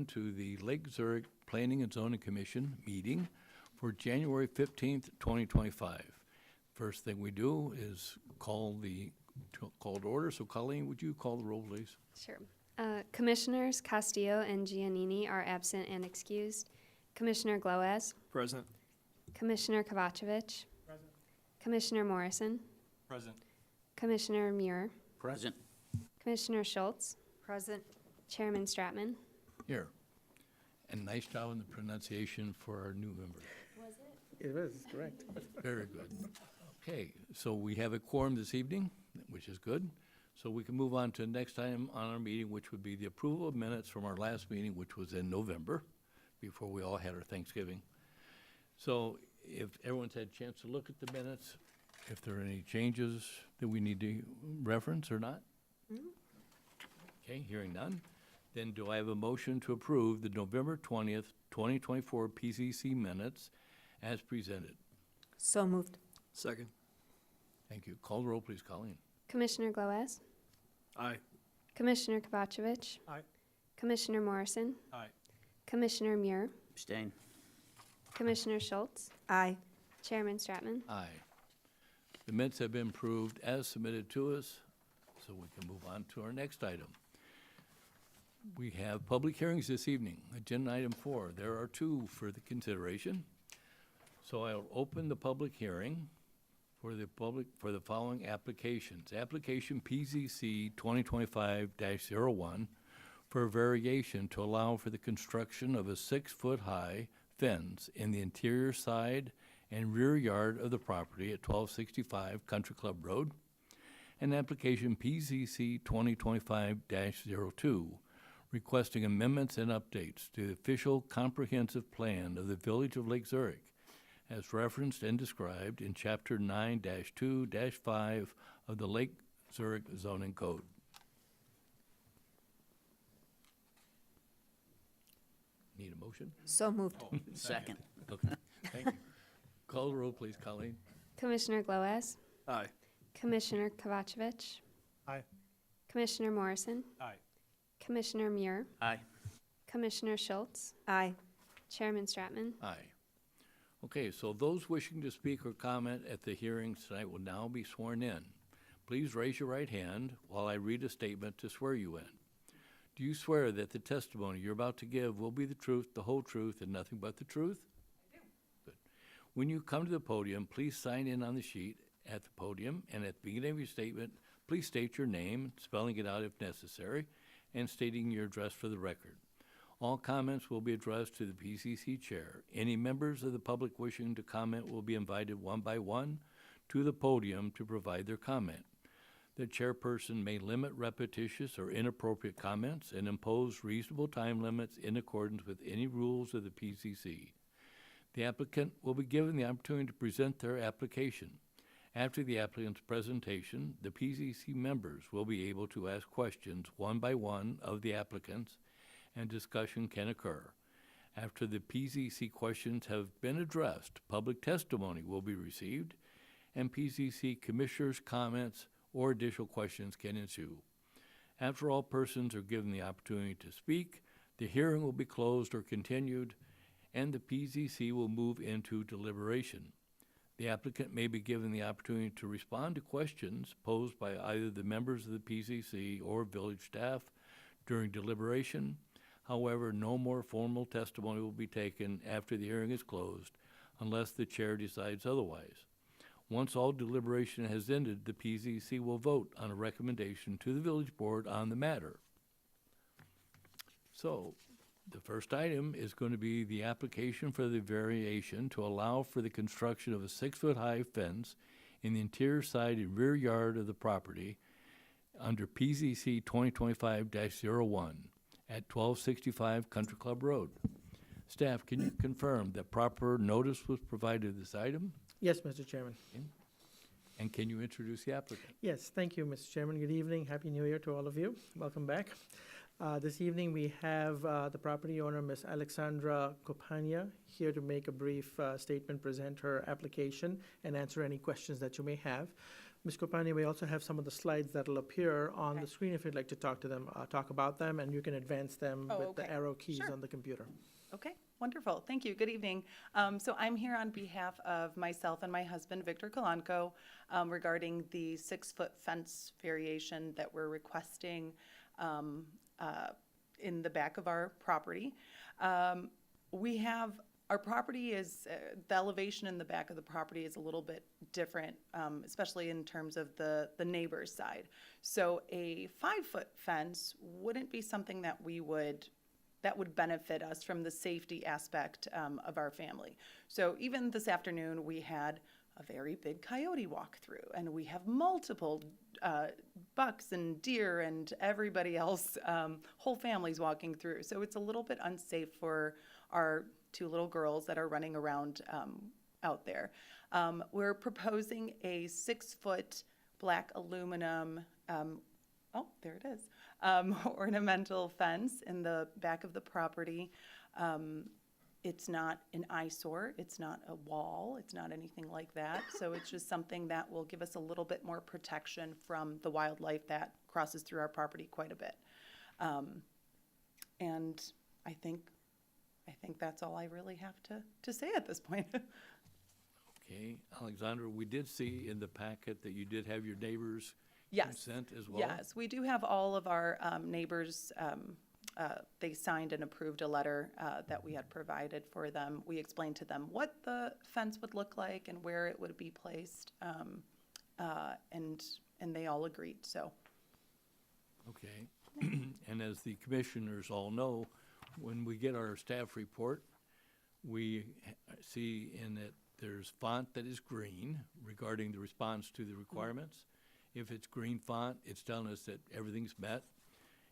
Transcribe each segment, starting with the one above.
again to the Lake Zurich Planning and Zoning Commission meeting for January 15th, 2025. First thing we do is call to order. So Colleen, would you call the roll, please? Sure. Commissioners Castillo and Giannini are absent and excused. Commissioner Gloaz. Present. Commissioner Kovacevic. Present. Commissioner Morrison. Present. Commissioner Muir. Present. Commissioner Schultz. Present. Chairman Stratman. Here. And nice job on the pronunciation for our new member. Was it? It is, correct. Very good. Okay, so we have a quorum this evening, which is good. So we can move on to the next item on our meeting, which would be the approval of minutes from our last meeting, which was in November, before we all had our Thanksgiving. So if everyone's had a chance to look at the minutes, if there are any changes that we need to reference or not? Okay, hearing none. Then do I have a motion to approve the November 20th, 2024 PCC minutes as presented? So moved. Second. Thank you. Call the roll, please, Colleen. Commissioner Gloaz. Aye. Commissioner Kovacevic. Aye. Commissioner Morrison. Aye. Commissioner Muir. Abstain. Commissioner Schultz. Aye. Chairman Stratman. Aye. The minutes have been approved as submitted to us, so we can move on to our next item. We have public hearings this evening. Agenda item 4. There are 2 for the consideration. So I'll open the public hearing for the following applications. Application PZC 2025-01 for a variation to allow for the construction of a 6-foot-high fence in the interior side and rear yard of the property at 1265 Country Club Road. And application PZC 2025-02 requesting amendments and updates to the official comprehensive plan of the Village of Lake Zurich as referenced and described in Chapter 9-2-5 of the Lake Zurich Zoning Code. Need a motion? So moved. Second. Okay, thank you. Call the roll, please, Colleen. Commissioner Gloaz. Aye. Commissioner Kovacevic. Aye. Commissioner Morrison. Aye. Commissioner Muir. Aye. Commissioner Schultz. Aye. Chairman Stratman. Aye. Okay, so those wishing to speak or comment at the hearings tonight will now be sworn in. Please raise your right hand while I read a statement to swear you in. Do you swear that the testimony you're about to give will be the truth, the whole truth, and nothing but the truth? I do. Good. When you come to the podium, please sign in on the sheet at the podium, and at the beginning of your statement, please state your name, spelling it out if necessary, and stating your address for the record. All comments will be addressed to the PCC chair. Any members of the public wishing to comment will be invited one by one to the podium to provide their comment. The chairperson may limit repetitious or inappropriate comments and impose reasonable time limits in accordance with any rules of the PCC. The applicant will be given the opportunity to present their application. After the applicant's presentation, the PCC members will be able to ask questions one by one of the applicants, and discussion can occur. After the PCC questions have been addressed, public testimony will be received, and PCC commissioners' comments or additional questions can ensue. After all persons are given the opportunity to speak, the hearing will be closed or continued, and the PCC will move into deliberation. The applicant may be given the opportunity to respond to questions posed by either the members of the PCC or village staff during deliberation. However, no more formal testimony will be taken after the hearing is closed unless the chair decides otherwise. Once all deliberation has ended, the PCC will vote on a recommendation to the village board on the matter. So, the first item is going to be the application for the variation to allow for the construction of a 6-foot-high fence in the interior side and rear yard of the property under PZC 2025-01 at 1265 Country Club Road. Staff, can you confirm that proper notice was provided of this item? Yes, Mr. Chairman. And can you introduce the applicant? Yes, thank you, Mr. Chairman. Good evening. Happy New Year to all of you. Welcome back. This evening we have the property owner, Ms. Alexandra Copania, here to make a brief statement, present her application, and answer any questions that you may have. Ms. Kopani, we also have some of the slides that'll appear on the Okay. screen if you'd like to talk to them, talk about them, and you can advance them Oh, with the okay. arrow keys Sure. on the computer. Okay, wonderful. Thank you. Good evening. So I'm here on behalf of myself and my husband, Victor Kalanko, regarding the 6-foot fence variation that we're requesting in the back of our property. Our property is, the elevation in the back of the property is a little bit different, especially in terms of the neighbor's side. So a 5-foot fence wouldn't be something that would benefit us from the safety aspect of our family. So even this afternoon, we had a very big coyote walk through, and we have multiple bucks and deer and everybody else, whole families walking through. So it's a little bit unsafe for our 2 little girls that are running around out there. We're proposing a 6-foot black aluminum, oh, there it is, ornamental fence in the back of the property. It's not an eyesore, it's not a wall, it's not anything like that. So it's just something that will give us a little bit more protection from the wildlife that crosses through our property quite a bit. And I think that's all I really have to say at this point. Okay, Alexandra, we did see in the packet that you did have your neighbors' Yes. consent as well? Yes, we do have all of our neighbors, they signed and approved a letter that we had provided for them. We explained to them what the fence would look like and where it would be placed, and they all agreed, so. Okay. And as the commissioners all know, when we get our staff report, we see in it, there's font that is green regarding the response to the requirements. If it's green font, it's telling us that everything's met.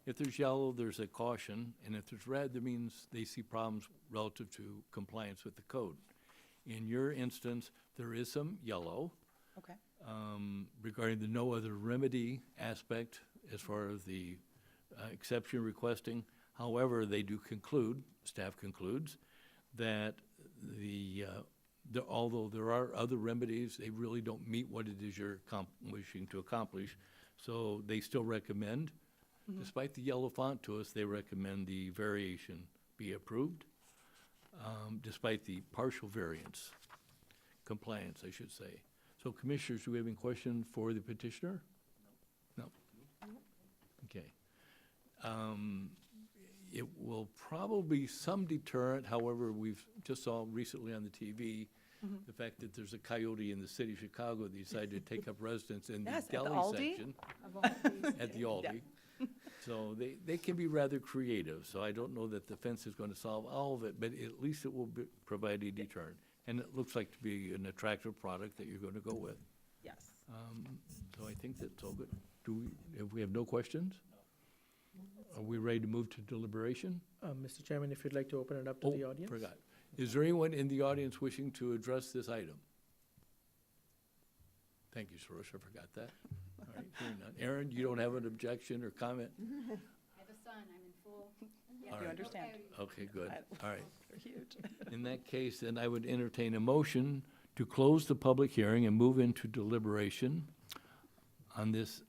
If there's yellow, there's a caution, and if there's red, that means they see problems relative to compliance with the code. In your instance, there is some yellow Okay. regarding the no other remedy aspect as far as the exception requesting. However, they do conclude, staff concludes, that although there are other remedies, they really don't meet what it is you're wishing to accomplish. So they still recommend, despite the yellow font to us, they recommend the variation be approved, despite the partial variance, compliance, I should say. So commissioners, do we have any questions for the petitioner? No? Okay. It will probably be some deterrent, however, we've just saw recently on the TV, the fact that there's a coyote in the city of Chicago that decided to take up residence in the Yes, at the deli Aldi. section. At the Aldi. So they can be rather creative, so I don't know that the fence is going to solve all of it, but at least it will provide a deterrent. And it looks like to be an attractive product that you're going to go with. Yes. So I think that's all good. If we have no questions? Are we ready to move to deliberation? Mr. Chairman, if you'd like to open it up to the audience. Forgot. Is there anyone in the audience wishing to address this item? Thank you, Soros, I forgot that. All right, hearing none. Aaron, you don't have an objection or comment? I have a son, I'm in full. Yeah, All you right. understand. Okay, good. All right. They're huge. In that case, then I would entertain a motion to close the public hearing and move into deliberation on this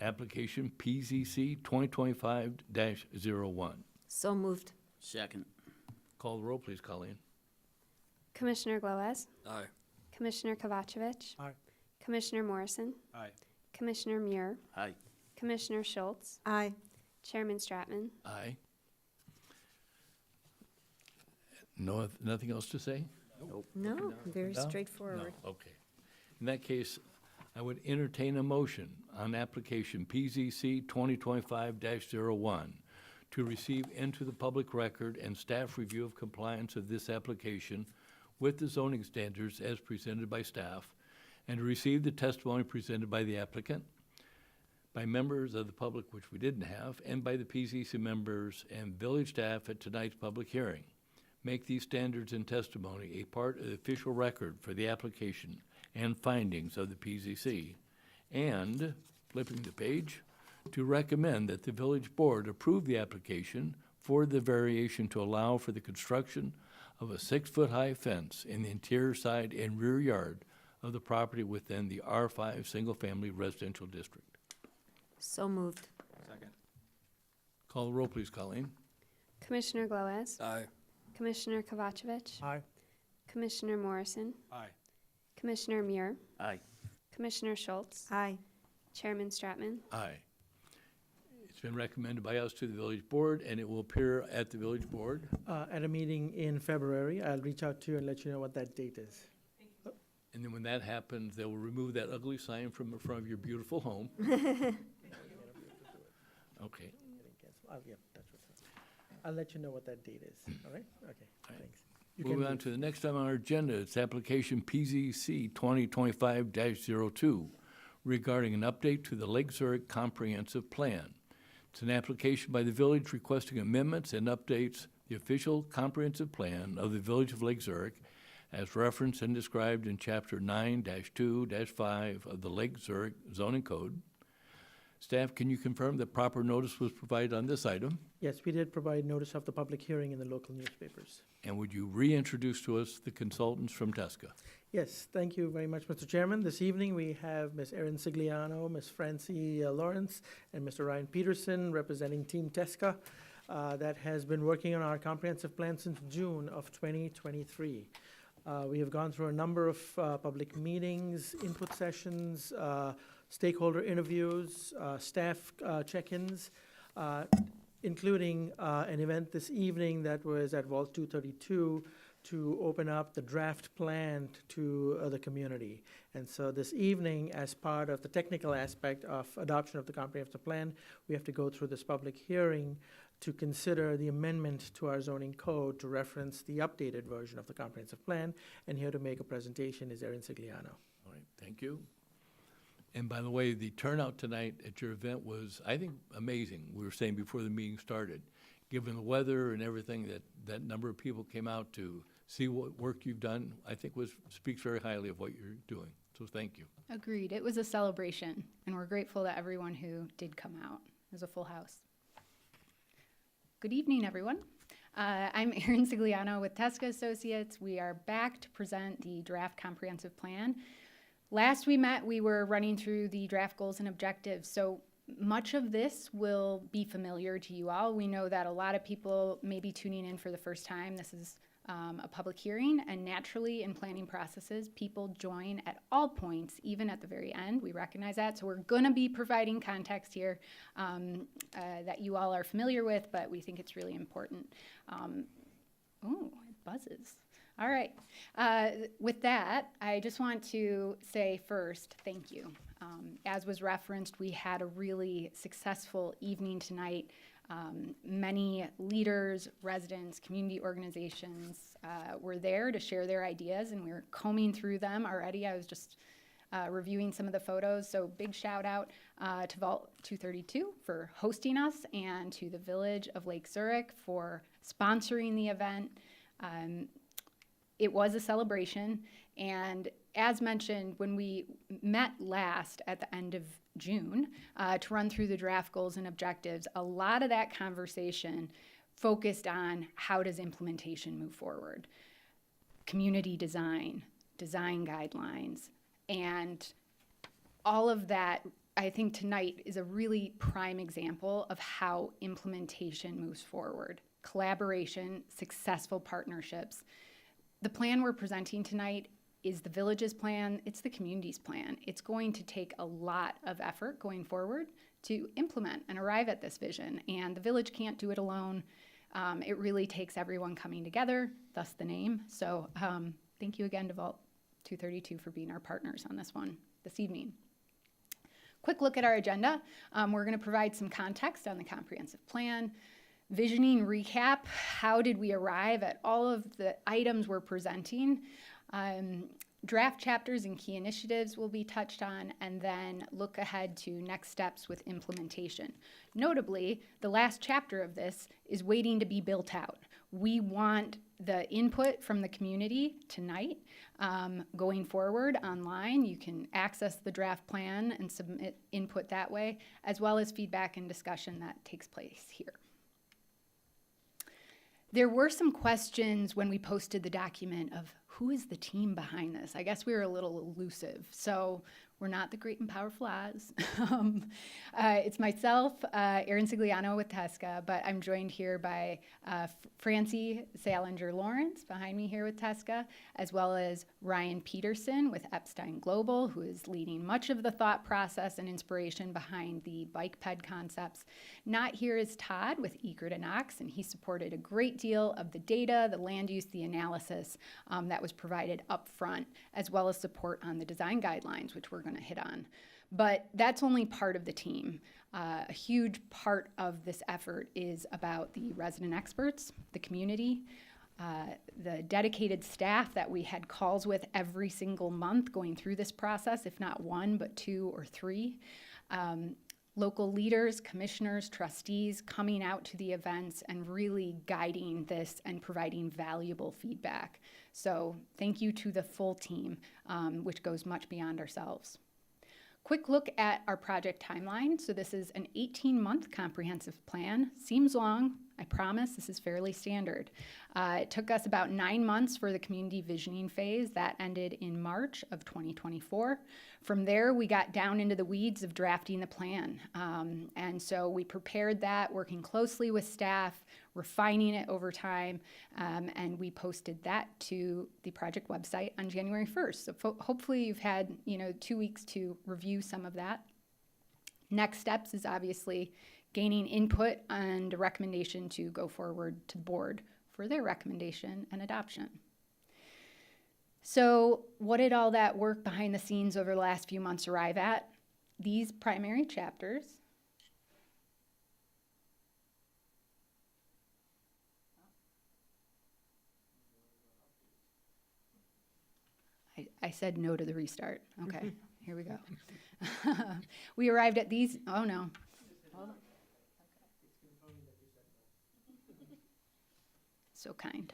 application PZC 2025-01. So moved. Second. Call the roll, please, Colleen. Commissioner Glowaz, Aye. Commissioner Kovacevic, Aye. Commissioner Morrison, Aye. Commissioner Muir, Aye. Commissioner Schultz, Aye. Chairman Stratman. Aye. No, nothing else to say? No, very No? straightforward. No, okay. In that case, I would entertain a motion on application PZC 2025-01 to receive into the public record and staff review of compliance of this application with the zoning standards as presented by staff, and to receive the testimony presented by the applicant, by members of the public, which we didn't have, and by the PZC members and village staff at tonight's public hearing. Make these standards and testimony a part of the official record for the application and findings of the PZC. And, flipping the page, to recommend that the village board approve the application for the variation to allow for the construction of a 6-foot-high fence in the interior side and rear yard of the property within the R5 Single Family Residential District. So moved. Second. Call the roll, please, Colleen. Commissioner Glowacz, Aye. Commissioner Kovacevic, Aye. Commissioner Morrison, Aye. Commissioner Muir, Aye. Commissioner Schultz, Aye. Chairman Stratman. Aye. It's been recommended by us to the village board, and it will appear at the village board. At a meeting in February, I'll reach out to you and let you know what that date is. And then when that happens, they will remove that ugly sign from the front of your beautiful home. Okay. I'll get in touch with her. I'll let you know what that date is, all right? Okay, All right. thanks. You can Moving on leave. to the next item on our agenda, it's application PZC 2025-02 regarding an update to the Lake Zurich Comprehensive Plan. It's an application by the village requesting amendments and updates the official comprehensive plan of the Village of Lake Zurich as referenced and described in Chapter 9-2-5 of the Lake Zurich zoning code. Staff, can you confirm that proper notice was provided on this item? Yes, we did provide notice of the public hearing in the local newspapers. And would you reintroduce to us the consultants from TESCA? Yes, thank you very much, Mr. Chairman. This evening, we have Ms. Erin Sigliano, Ms. Francie Lawrence, and Mr. Ryan Peterson representing Team TESCA that has been working on our comprehensive plan since June of 2023. We have gone through a number of public meetings, input sessions, stakeholder interviews, staff check-ins, including an event this evening that was at Vault 232 to open up the draft plan to the community. And so this evening, as part of the technical aspect of adoption of the comprehensive plan, we have to go through this public hearing to consider the amendment to our zoning code to reference the updated version of the comprehensive plan. And here to make a presentation is Erin Sigliano. All right, thank you. And by the way, the turnout tonight at your event was, I think, amazing. We were saying before the meeting started, given the weather and everything, that number of people came out to see what work you've done, I think speaks very highly of what you're doing. So thank you. Agreed. It was a celebration, and we're grateful to everyone who did come out. It was a full house. Good evening, everyone. I'm Erin Sigliano with TESCA Associates. We are back to present the draft comprehensive plan. Last we met, we were running through the draft goals and objectives. So much of this will be familiar to you all. We know that a lot of people may be tuning in for the first time. This is a public hearing, and naturally in planning processes, people join at all points, even at the very end. We recognize that. So we're going to be providing context here that you all are familiar with, but we think it's really important. Oh, it buzzes. All right. With that, I just want to say first, thank you. As was referenced, we had a really successful evening tonight. Many leaders, residents, community organizations were there to share their ideas, and we were combing through them already. I was just reviewing some of the photos, so big shout out to Vault 232 for hosting us, and to the Village of Lake Zurich for sponsoring the event. It was a celebration, and as mentioned, when we met last at the end of June to run through the draft goals and objectives, a lot of that conversation focused on how does implementation move forward, community design, design guidelines, and all of that. I think tonight is a really prime example of how implementation moves forward. Collaboration, successful partnerships. The plan we're presenting tonight is the village's plan, it's the community's plan. It's going to take a lot of effort going forward to implement and arrive at this vision, and the village can't do it alone. It really takes everyone coming together, thus the name. So thank you again to Vault 232 for being our partners on this one this evening. Quick look at our agenda. We're going to provide some context on the comprehensive plan, visioning recap, how did we arrive at all of the items we're presenting, draft chapters and key initiatives will be touched on, and then look ahead to next steps with implementation. Notably, the last chapter of this is waiting to be built out. We want the input from the community tonight. Going forward online, you can access the draft plan and submit input that way, as well as feedback and discussion that takes place here. There were some questions when we posted the document of who is the team behind this? I guess we were a little elusive. So we're not the great and powerful Oz. It's myself, Erin Sigliano with Tesca, but I'm joined here by Francie Salinger-Lawrence behind me here with Tesca, as well as Ryan Peterson with Epstein Global, who is leading much of the thought process and inspiration behind the bike ped concepts. Not here is Todd with Egret and Knox, and he supported a great deal of the data, the land use, the analysis that was provided up front, as well as support on the design guidelines, which we're going to hit on. But that's only part of the team. A huge part of this effort is about the resident experts, the community, the dedicated staff that we had calls with every single month going through this process, if not one, but 2 or 3. Local leaders, commissioners, trustees coming out to the events and really guiding this and providing valuable feedback. So thank you to the full team, which goes much beyond ourselves. Quick look at our project timeline. So this is an 18-month comprehensive plan. Seems long. I promise this is fairly standard. It took us about 9 months for the community visioning phase. That ended in March of 2024. From there, we got down into the weeds of drafting the plan. And so we prepared that, working closely with staff, refining it over time, and we posted that to the project website on January 1st. So hopefully you've had 2 weeks to review some of that. Next steps is obviously gaining input and a recommendation to go forward to the board for their recommendation and adoption. So what did all that work behind the scenes over the last few months arrive at? These primary chapters. I said no to the restart. Okay, here we go. We arrived at these, oh no. Hold on. So kind.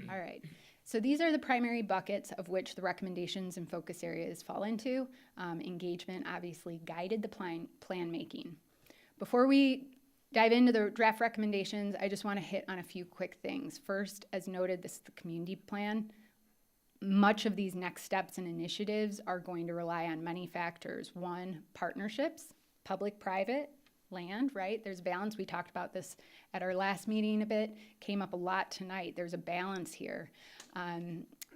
All right. So these are the primary buckets of which the recommendations and focus areas fall into. Engagement obviously guided the plan making. Before we dive into the draft recommendations, I just want to hit on a few quick things. First, as noted, this is the community plan. Much of these next steps and initiatives are going to rely on many factors. One, partnerships, public-private, land, right? There's balance. We talked about this at our last meeting a bit, came up a lot tonight. There's a balance here.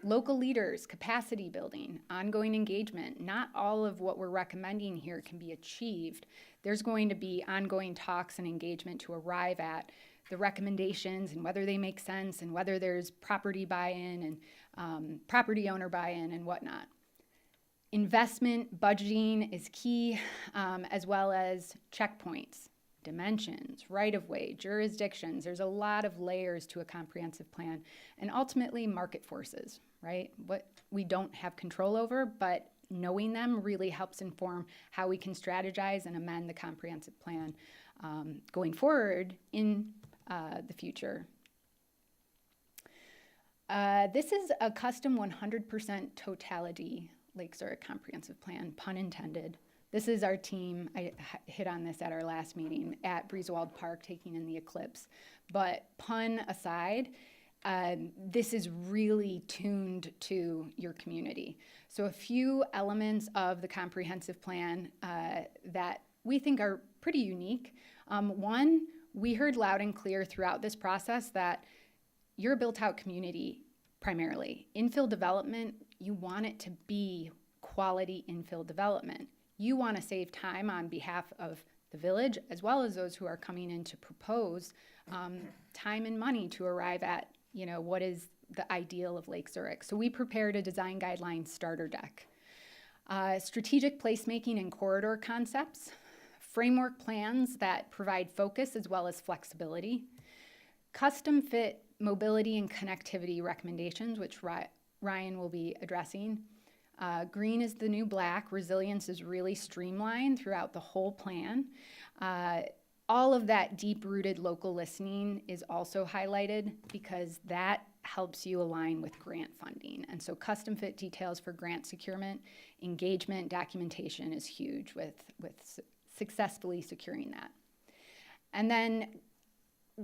Local leaders, capacity building, ongoing engagement. Not all of what we're recommending here can be achieved. There's going to be ongoing talks and engagement to arrive at the recommendations and whether they make sense and whether there's property buy-in and property owner buy-in and whatnot. Investment budgeting is key, as well as checkpoints, dimensions, right-of-way, jurisdictions. There's a lot of layers to a comprehensive plan, and ultimately market forces, right? What we don't have control over, but knowing them really helps inform how we can strategize and amend the comprehensive plan going forward in the future. This is a custom 100% totality Lake Zurich comprehensive plan, pun intended. This is our team. I hit on this at our last meeting at Briesewald Park, taking in the eclipse. But pun aside, this is really tuned to your community. So a few elements of the comprehensive plan that we think are pretty unique. One, we heard loud and clear throughout this process that you're a built-out community primarily. Infill development, you want it to be quality infill development. You want to save time on behalf of the village, as well as those who are coming in to propose time and money to arrive at, what is the ideal of Lake Zurich. So we prepared a design guideline starter deck. Strategic placemaking and corridor concepts, framework plans that provide focus as well as flexibility, custom fit mobility and connectivity recommendations, which Ryan will be addressing. Green is the new black. Resilience is really streamlined throughout the whole plan. All of that deep-rooted local listening is also highlighted because that helps you align with grant funding. And so custom fit details for grant securement, engagement, documentation is huge with successfully securing that. And then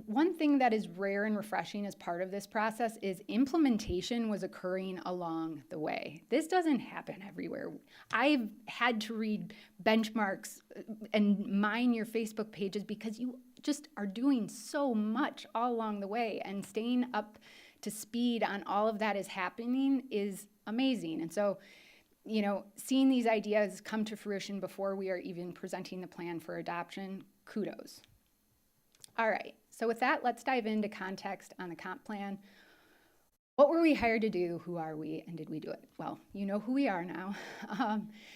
one thing that is rare and refreshing as part of this process is implementation was occurring along the way. This doesn't happen everywhere. I've had to read benchmarks and mine your Facebook pages because you just are doing so much all along the way, and staying up to speed on all of that is happening is amazing. And so, you know, seeing these ideas come to fruition before we are even presenting the plan for adoption, kudos. All right, so with that, let's dive into context on the comp plan. What were we hired to do? Who are we? And did we do it? Well, you know who we are now.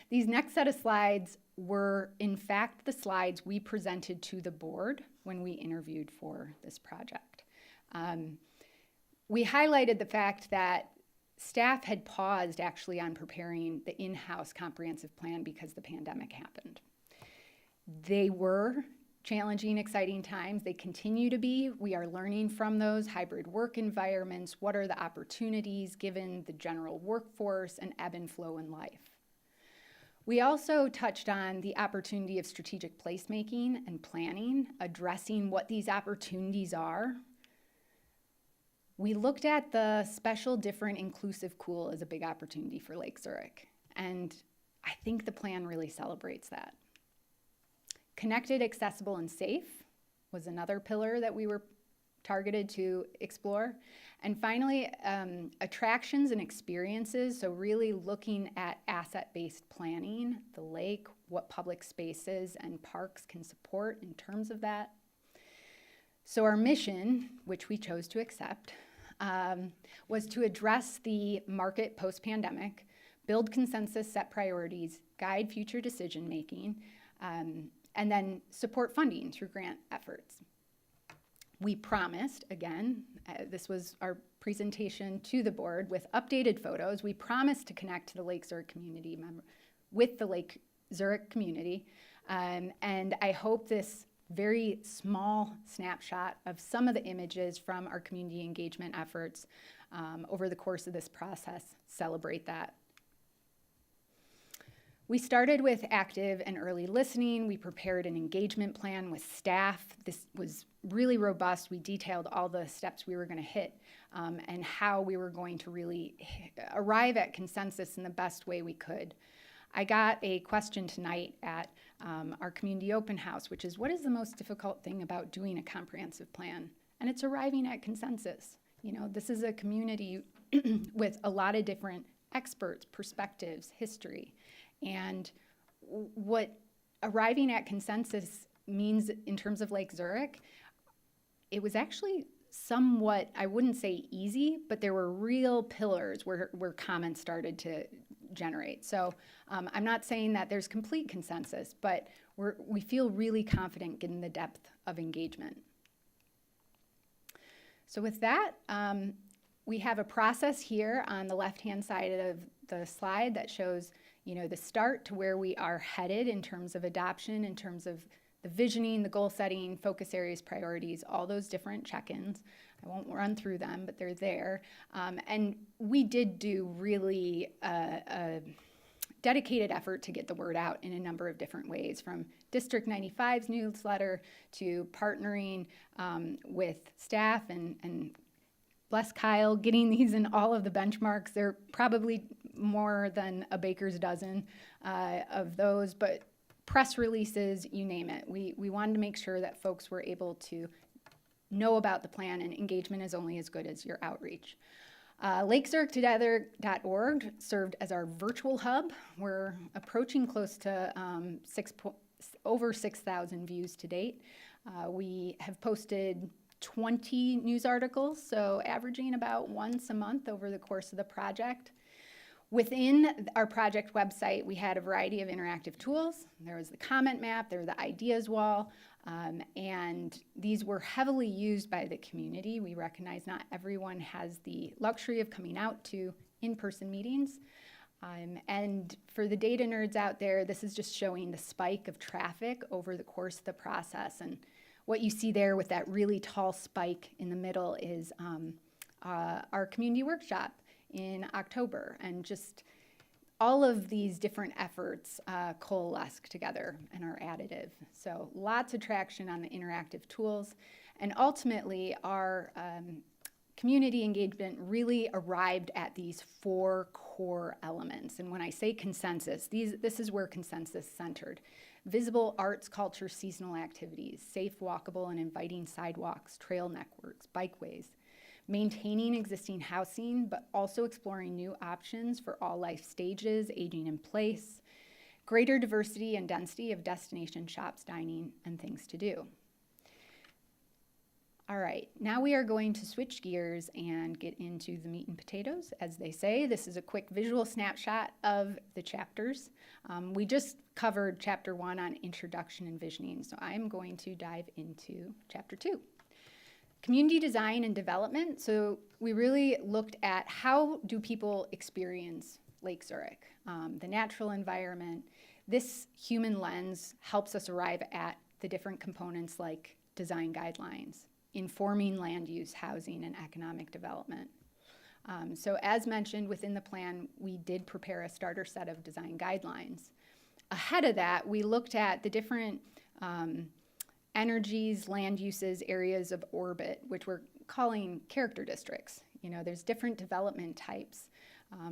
These next set of slides were, in fact, the slides we presented to the board when we interviewed for this project. We highlighted the fact that staff had paused actually on preparing the in-house comprehensive plan because the pandemic happened. They were challenging, exciting times. They continue to be. We are learning from those hybrid work environments. What are the opportunities given the general workforce and ebb and flow in life? We also touched on the opportunity of strategic placemaking and planning, addressing what these opportunities are. We looked at the special, different, inclusive, cool as a big opportunity for Lake Zurich, and I think the plan really celebrates that. Connected, accessible, and safe was another pillar that we were targeted to explore. And finally, attractions and experiences, so really looking at asset-based planning, the lake, what public spaces and parks can support in terms of that. So our mission, which we chose to accept, was to address the market post-pandemic, build consensus, set priorities, guide future decision-making, and then support funding through grant efforts. We promised, again, this was our presentation to the board with updated photos, we promised to connect to the Lake Zurich community with the Lake Zurich community, and I hope this very small snapshot of some of the images from our community engagement efforts over the course of this process celebrate that. We started with active and early listening. We prepared an engagement plan with staff. This was really robust. We detailed all the steps we were going to hit and how we were going to really arrive at consensus in the best way we could. I got a question tonight at our community open house, which is, what is the most difficult thing about doing a comprehensive plan? And it's arriving at consensus. You know, this is a community with a lot of different experts, perspectives, history. And what arriving at consensus means in terms of Lake Zurich, it was actually somewhat, I wouldn't say easy, but there were real pillars where comments started to generate. So I'm not saying that there's complete consensus, but we feel really confident given the depth of engagement. So with that, we have a process here on the left-hand side of the slide that shows, you know, the start to where we are headed in terms of adoption, in terms of the visioning, the goal setting, focus areas, priorities, all those different check-ins. I won't run through them, but they're there. And we did do really a dedicated effort to get the word out in a number of different ways, from District 95's newsletter to partnering with staff and bless Kyle, getting these in all of the benchmarks. They're probably more than a baker's dozen of those, but press releases, you name it. We wanted to make sure that folks were able to know about the plan, and engagement is only as good as your outreach. LakeZurichTogether.org served as our virtual hub. We're approaching close to over 6,000 views to date. We have posted 20 news articles, so averaging about once a month over the course of the project. Within our project website, we had a variety of interactive tools. There was the comment map, there was the ideas wall, and these were heavily used by the community. We recognize not everyone has the luxury of coming out to in-person meetings. And for the data nerds out there, this is just showing the spike of traffic over the course of the process. And what you see there with that really tall spike in the middle is our community workshop in October, and just all of these different efforts coalesce together and are additive. So lots of traction on the interactive tools. And ultimately, our community engagement really arrived at these 4 core elements. And when I say consensus, this is where consensus centered. Visible arts, culture, seasonal activities, safe, walkable, and inviting sidewalks, trail networks, bikeways, maintaining existing housing, but also exploring new options for all life stages, aging in place, greater diversity and density of destination shops, dining, and things to do. All right, now we are going to switch gears and get into the meat and potatoes, as they say. This is a quick visual snapshot of the chapters. We just covered chapter 1 on introduction and visioning, so I'm going to dive into chapter 2. Community design and development. So we really looked at how do people experience Lake Zurich, the natural environment. This human lens helps us arrive at the different components like design guidelines, informing land use, housing, and economic development. So as mentioned within the plan, we did prepare a starter set of design guidelines. Ahead of that, we looked at the different energies, land uses, areas of orbit, which we're calling character districts. You know, there's different development types,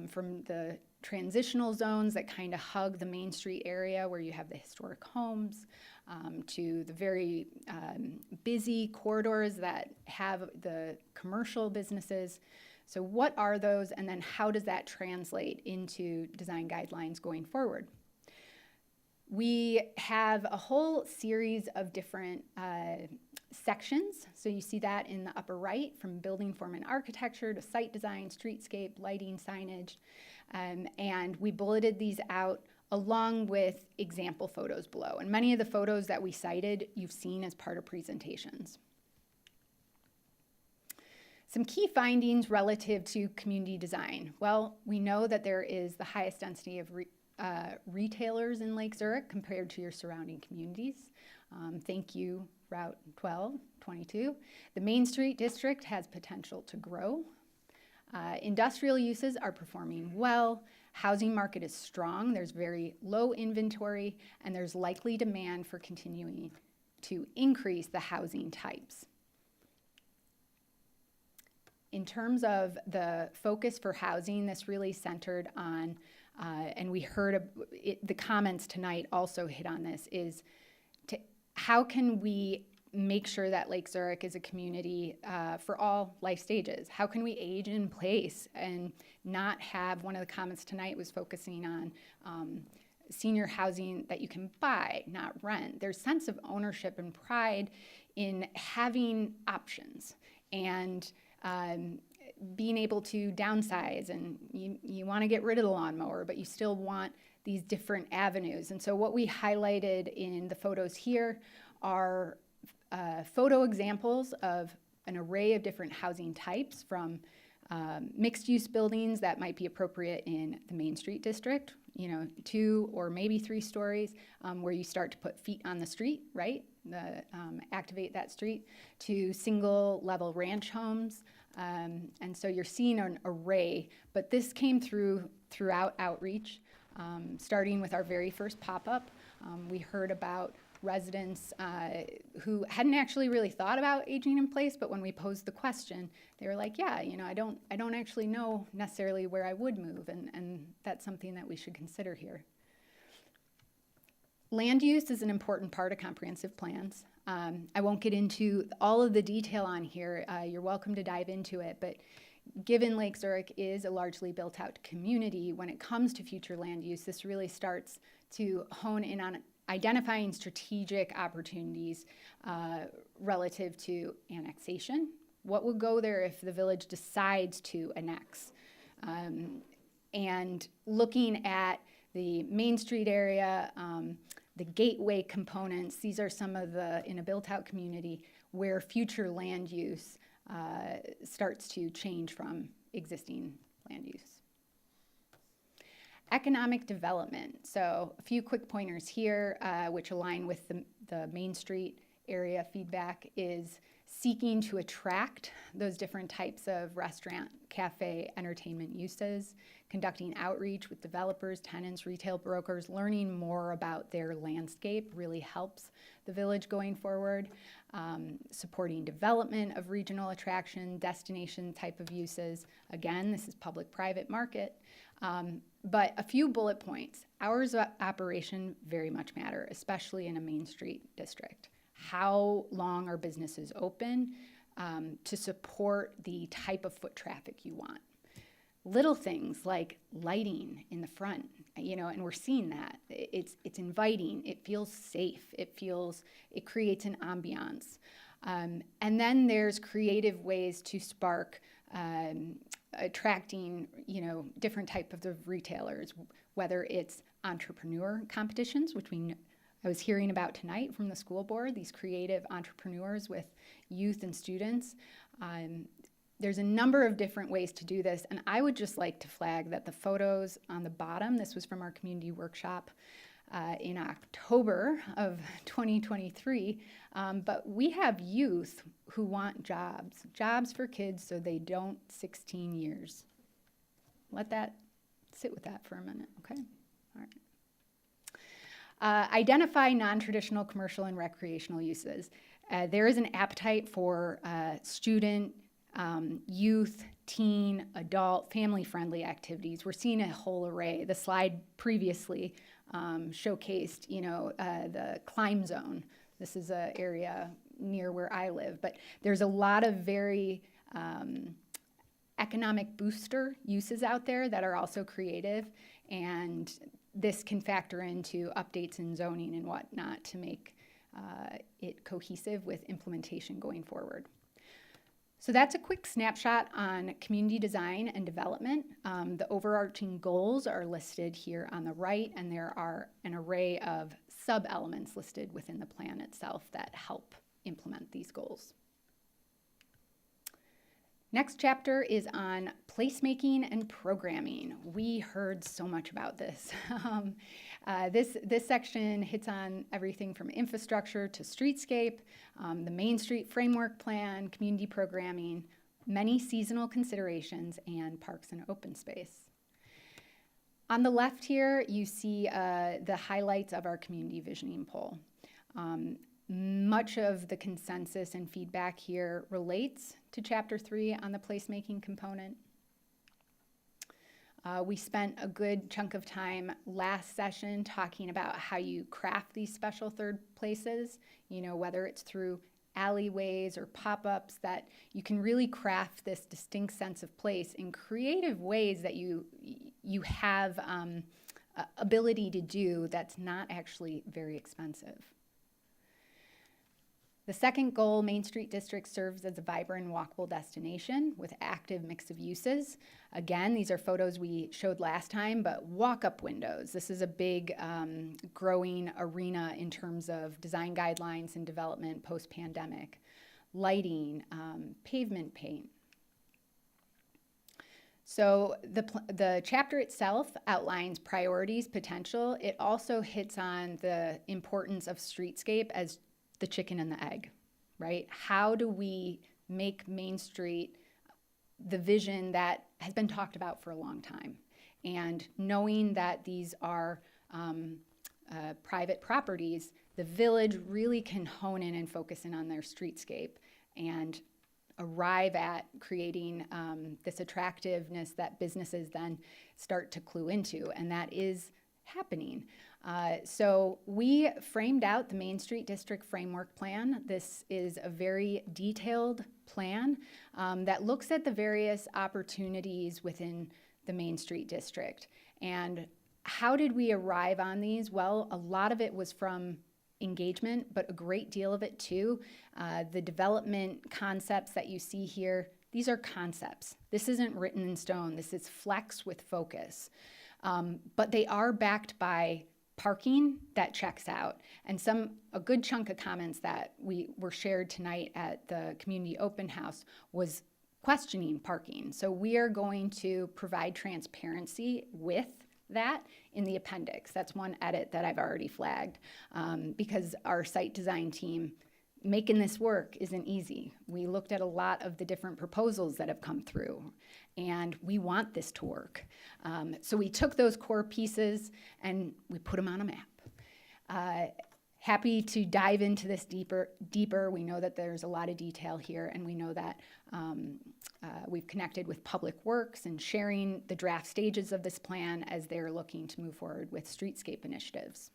from the transitional zones that kind of hug the Main Street area where you have the historic homes, to the very busy corridors that have the commercial businesses. So what are those, and then how does that translate into design guidelines going forward? We have a whole series of different sections. So you see that in the upper right, from building form and architecture to site design, streetscape, lighting, signage. And we bulleted these out along with example photos below. And many of the photos that we cited, you've seen as part of presentations. Some key findings relative to community design. Well, we know that there is the highest density of retailers in Lake Zurich compared to your surrounding communities. Thank you, Route 12, 22. The Main Street District has potential to grow. Industrial uses are performing well. Housing market is strong. There's very low inventory, and there's likely demand for continuing to increase the housing types. In terms of the focus for housing, this really centered on, and we heard the comments tonight also hit on this, is how can we make sure that Lake Zurich is a community for all life stages? How can we age in place and not have, one of the comments tonight was focusing on senior housing that you can buy, not rent. There's sense of ownership and pride in having options and being able to downsize, and you want to get rid of the lawnmower, but you still want these different avenues. And so what we highlighted in the photos here are photo examples of an array of different housing types, from mixed-use buildings that might be appropriate in the Main Street District, 2 or maybe 3 stories, where you start to put feet on the street, right? Activate that street, to single-level ranch homes. And so you're seeing an array, but this came throughout outreach, starting with our very first pop-up. We heard about residents who hadn't actually really thought about aging in place, but when we posed the question, they were like, yeah, I don't actually know necessarily where I would move, and that's something that we should consider here. Land use is an important part of comprehensive plans. I won't get into all of the detail on here. You're welcome to dive into it, but given Lake Zurich is a largely built-out community, when it comes to future land use, this really starts to hone in on identifying strategic opportunities relative to annexation. What would go there if the village decides to annex? And looking at the Main Street area, the gateway components, these are some of in a built-out community where future land use starts to change from existing land use. Economic development. So a few quick pointers here, which align with the Main Street area feedback, is seeking to attract those different types of restaurant, cafe, entertainment uses, conducting outreach with developers, tenants, retail brokers, learning more about their landscape really helps the village going forward, supporting development of regional attraction, destination type of uses. Again, this is public-private market. But a few bullet points. Hours of operation very much matter, especially in a Main Street district. How long are businesses open to support the type of foot traffic you want? Little things like lighting in the front, and we're seeing that. It's inviting, it feels safe, it creates an ambiance. And then there's creative ways to spark attracting, different types of retailers, whether it's entrepreneur competitions, which I was hearing about tonight from the school board, these creative entrepreneurs with youth and students. There's a number of different ways to do this, and I would just like to flag that the photos on the bottom, this was from our community workshop in October of 2023, but we have youth who want jobs for kids so they don't 16 years. Let that sit with that for a minute, okay? All right. Identify non-traditional commercial and recreational uses. There is an appetite for student, youth, teen, adult, family-friendly activities. We're seeing a whole array. The slide previously showcased, the climb zone. This is an area near where I live, but there's a lot of very economic booster uses out there that are also creative, and this can factor into updates in zoning and whatnot to make it cohesive with implementation going forward. So that's a quick snapshot on community design and development. The overarching goals are listed here on the right, and there are an array of sub-elements listed within the plan itself that help implement these goals. Next chapter is on placemaking and programming. We heard so much about this. This section hits on everything from infrastructure to streetscape, the Main Street Framework Plan, community programming, many seasonal considerations, and parks and open space. On the left here, you see the highlights of our community visioning poll. Much of the consensus and feedback here relates to Chapter 3 on the placemaking component. We spent a good chunk of time last session talking about how you craft these special third places, whether it's through alleyways or pop-ups, that you can really craft this distinct sense of place in creative ways that you have ability to do that's not actually very expensive. The second goal, Main Street District serves as a vibrant and walkable destination with active mix of uses. Again, these are photos we showed last time, but walk-up windows. This is a big growing arena in terms of design guidelines and development post-pandemic. Lighting, pavement paint. So the chapter itself outlines priorities, potential. It also hits on the importance of streetscape as the chicken and the egg, right? How do we make Main Street the vision that has been talked about for a long time? And knowing that these are private properties, the village really can hone in and focus in on their streetscape and arrive at creating this attractiveness that businesses then start to clue into, and that is happening. So we framed out the Main Street District Framework Plan. This is a very detailed plan that looks at the various opportunities within the Main Street District. And how did we arrive on these? Well, a lot of it was from engagement, but a great deal of it too. The development concepts that you see here, these are concepts. This isn't written in stone. This is flex with focus. But they are backed by parking that checks out, and a good chunk of comments that were shared tonight at the community open house was questioning parking. So we are going to provide transparency with that in the appendix. That's one edit that I've already flagged because our site design team making this work isn't easy. We looked at a lot of the different proposals that have come through, and we want this to work. So we took those core pieces and we put them on a map. Happy to dive into this deeper. We know that there's a lot of detail here, and we know that we've connected with Public Works and sharing the draft stages of this plan as they're looking to move forward with streetscape initiatives.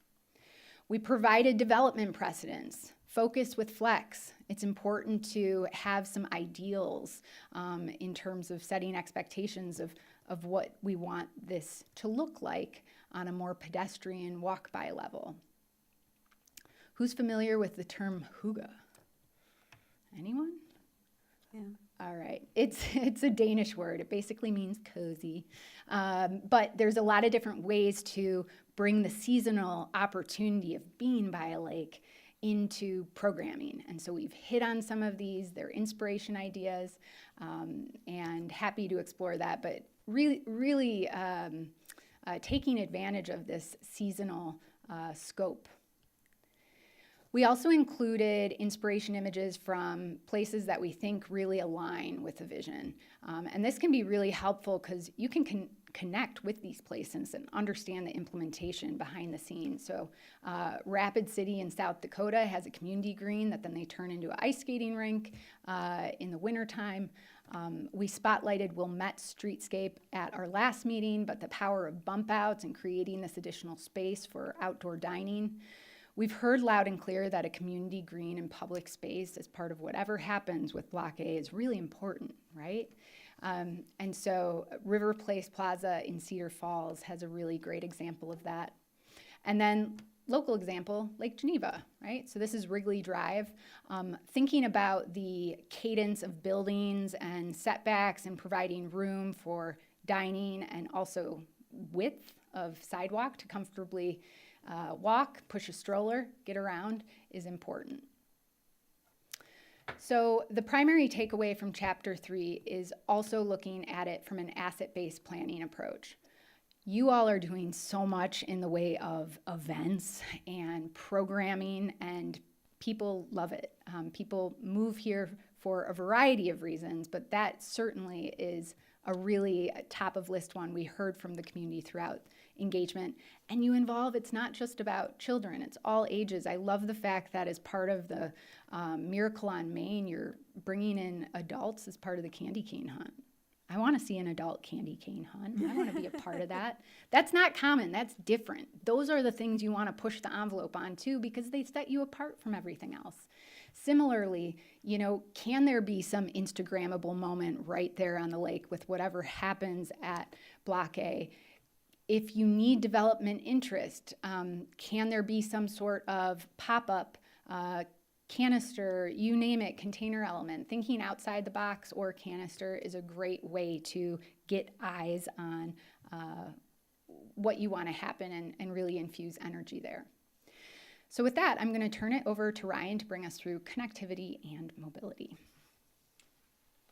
We provided development precedents, focus with flex. It's important to have some ideals in terms of setting expectations of what we want this to look like on a more pedestrian walk-by level. Who's familiar with the term hygge? Anyone? Yeah. All right, it's a Danish word. It basically means cozy. But there's a lot of different ways to bring the seasonal opportunity of being by a lake into programming. And so we've hit on some of these, they're inspiration ideas, and happy to explore that, but really taking advantage of this seasonal scope. We also included inspiration images from places that we think really align with the vision. And this can be really helpful because you can connect with these places and understand the implementation behind the scenes. So Rapid City in South Dakota has a community green that then they turn into an ice skating rink in the wintertime. We spotlighted Wilmette Streetscape at our last meeting, but the power of bump outs and creating this additional space for outdoor dining. We've heard loud and clear that a community green and public space as part of whatever happens with Block A is really important, right? And so River Place Plaza in Cedar Falls has a really great example of that. And then local example, Lake Geneva, right? So this is Wrigley Drive. Thinking about the cadence of buildings and setbacks and providing room for dining and also width of sidewalk to comfortably walk, push a stroller, get around is important. So the primary takeaway from Chapter 3 is also looking at it from an asset-based planning approach. You all are doing so much in the way of events and programming, and people love it. People move here for a variety of reasons, but that certainly is a really top of list one. We heard from the community throughout engagement, and you involve, it's not just about children, it's all ages. I love the fact that as part of the Miracle on Main, you're bringing in adults as part of the candy cane hunt. I want to see an adult candy cane hunt. I want to be a part of that. That's not common, that's different. Those are the things you want to push the envelope on too, because they set you apart from everything else. Similarly, you know, can there be some Instagrammable moment right there on the lake with whatever happens at Block A? If you need development interest, can there be some sort of pop-up, canister, you name it, container element? Thinking outside the box or canister is a great way to get eyes on what you want to happen and really infuse energy there. So with that, I'm going to turn it over to Ryan to bring us through connectivity and mobility.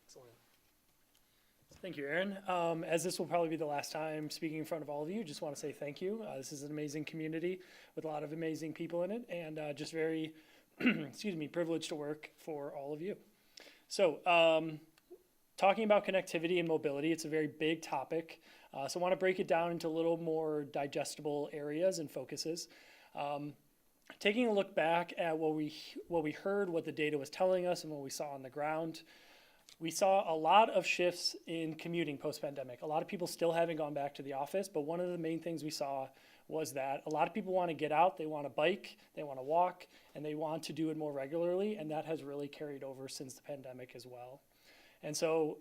Excellent. Thank you, Erin. As this will probably be the last time speaking in front of all of you, just want to say thank you. This is an amazing community with a lot of amazing people in it, and just very, privileged to work for all of you. So, talking about connectivity and mobility, it's a very big topic. So I want to break it down into a little more digestible areas and focuses. Taking a look back at what we heard, what the data was telling us, and what we saw on the ground, we saw a lot of shifts in commuting post-pandemic. A lot of people still haven't gone back to the office, but one of the main things we saw was that a lot of people want to get out, they want to bike, they want to walk, and they want to do it more regularly, and that has really carried over since the pandemic as well. And so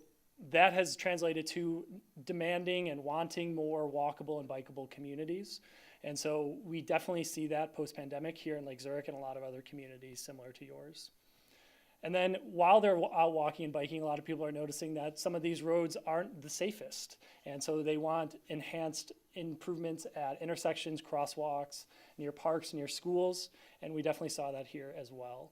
that has translated to demanding and wanting more walkable and bikeable communities. And so we definitely see that post-pandemic here in Lake Zurich and a lot of other communities similar to yours. And then while they're out walking and biking, a lot of people are noticing that some of these roads aren't the safest. And so they want enhanced improvements at intersections, crosswalks, near parks, near schools. And we definitely saw that here as well.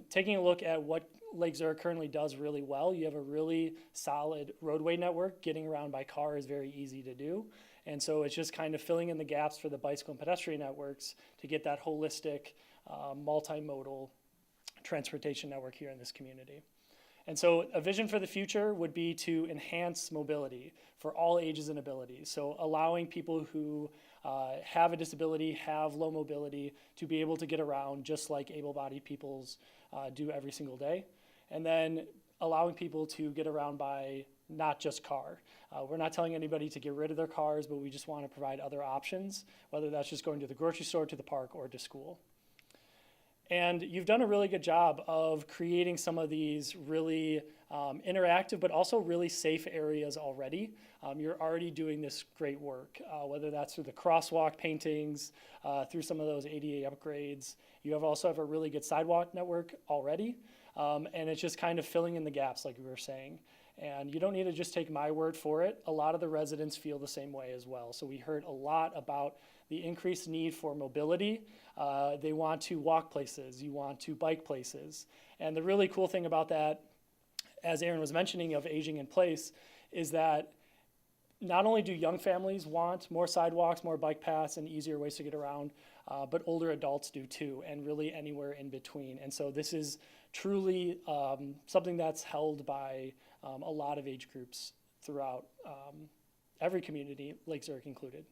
Taking a look at what Lake Zurich currently does really well, you have a really solid roadway network. Getting around by car is very easy to do. And so it's just kind of filling in the gaps for the bicycle and pedestrian networks to get that holistic, multimodal transportation network here in this community. And so a vision for the future would be to enhance mobility for all ages and abilities. So allowing people who have a disability, have low mobility, to be able to get around just like able-bodied peoples do every single day. And then allowing people to get around by not just car. We're not telling anybody to get rid of their cars, but we just want to provide other options, whether that's just going to the grocery store, to the park, or to school. And you've done a really good job of creating some of these really interactive, but also really safe areas already. You're already doing this great work, whether that's through the crosswalk paintings, through some of those ADA upgrades. You also have a really good sidewalk network already, and it's just kind of filling in the gaps, like we were saying. And you don't need to just take my word for it. A lot of the residents feel the same way as well. So we heard a lot about the increased need for mobility. They want to walk places, you want to bike places. And the really cool thing about that, as Aaron was mentioning, of aging in place, is that not only do young families want more sidewalks, more bike paths, and easier ways to get around, but older adults do too, and really anywhere in between. And so this is truly something that's held by a lot of age groups throughout every community, Lake Zurich included.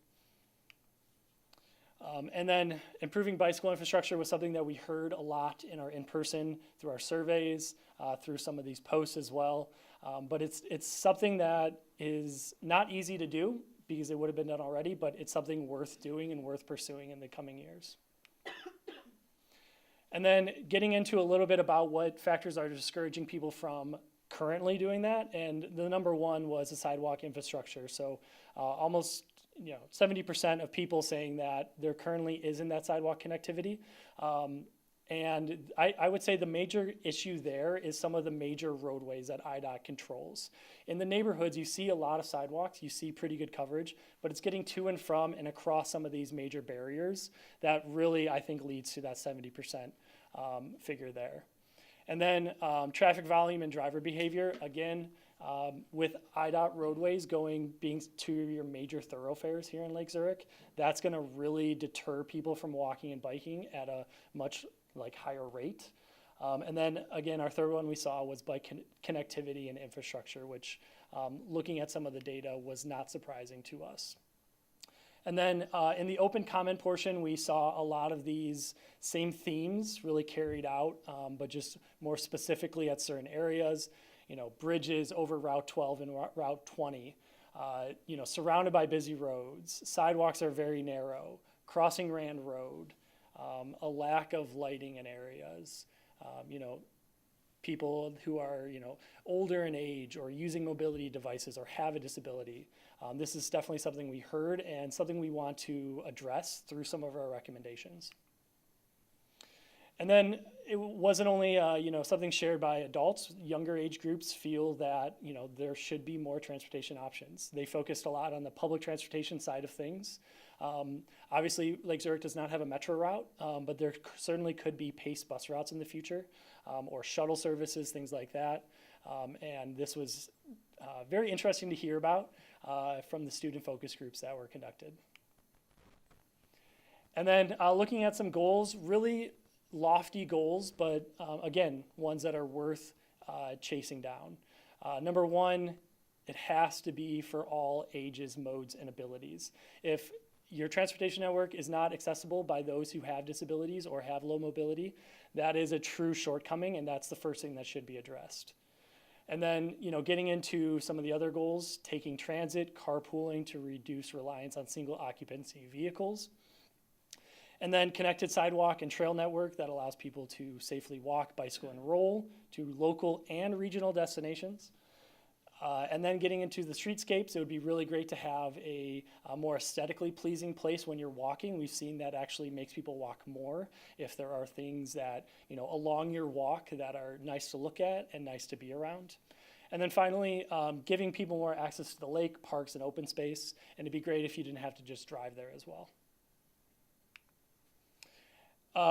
And then improving bicycle infrastructure was something that we heard a lot in our in-person, through our surveys, through some of these posts as well. But it's something that is not easy to do because it would have been done already, but it's something worth doing and worth pursuing in the coming years. And then getting into a little bit about what factors are discouraging people from currently doing that. And the number one was the sidewalk infrastructure. So almost 70% of people saying that there currently isn't that sidewalk connectivity. And I would say the major issue there is some of the major roadways that IDOT controls. In the neighborhoods, you see a lot of sidewalks, you see pretty good coverage, but it's getting to and from and across some of these major barriers that really, I think, leads to that 70% figure there. And then traffic volume and driver behavior, again, with IDOT roadways being to your major thoroughfares here in Lake Zurich, that's gonna really deter people from walking and biking at a much higher rate. And then again, our third one we saw was bike connectivity and infrastructure, which looking at some of the data was not surprising to us. And then in the open comment portion, we saw a lot of these same themes really carried out, but just more specifically at certain areas. Bridges over Route 12 and Route 20, surrounded by busy roads. Sidewalks are very narrow, crossing Rand Road, a lack of lighting in areas, people who are, older in age or using mobility devices or have a disability. This is definitely something we heard and something we want to address through some of our recommendations. And then it wasn't only, something shared by adults. Younger age groups feel that, there should be more transportation options. They focused a lot on the public transportation side of things. Obviously, Lake Zurich does not have a metro route, but there certainly could be PACE bus routes in the future, or shuttle services, things like that. And this was very interesting to hear about from the student focus groups that were conducted. And then looking at some goals, really lofty goals, but again, ones that are worth chasing down. Number one, it has to be for all ages, modes, and abilities. If your transportation network is not accessible by those who have disabilities or have low mobility, that is a true shortcoming, and that's the first thing that should be addressed. And then, getting into some of the other goals, taking transit, carpooling to reduce reliance on single occupancy vehicles. And then connected sidewalk and trail network that allows people to safely walk, bicycle, and roll to local and regional destinations. And then getting into the streetscapes, it would be really great to have a more aesthetically pleasing place when you're walking. We've seen that actually makes people walk more if there are things that, along your walk that are nice to look at and nice to be around. And then finally, giving people more access to the lake, parks, and open space. And it'd be great if you didn't have to just drive there as well.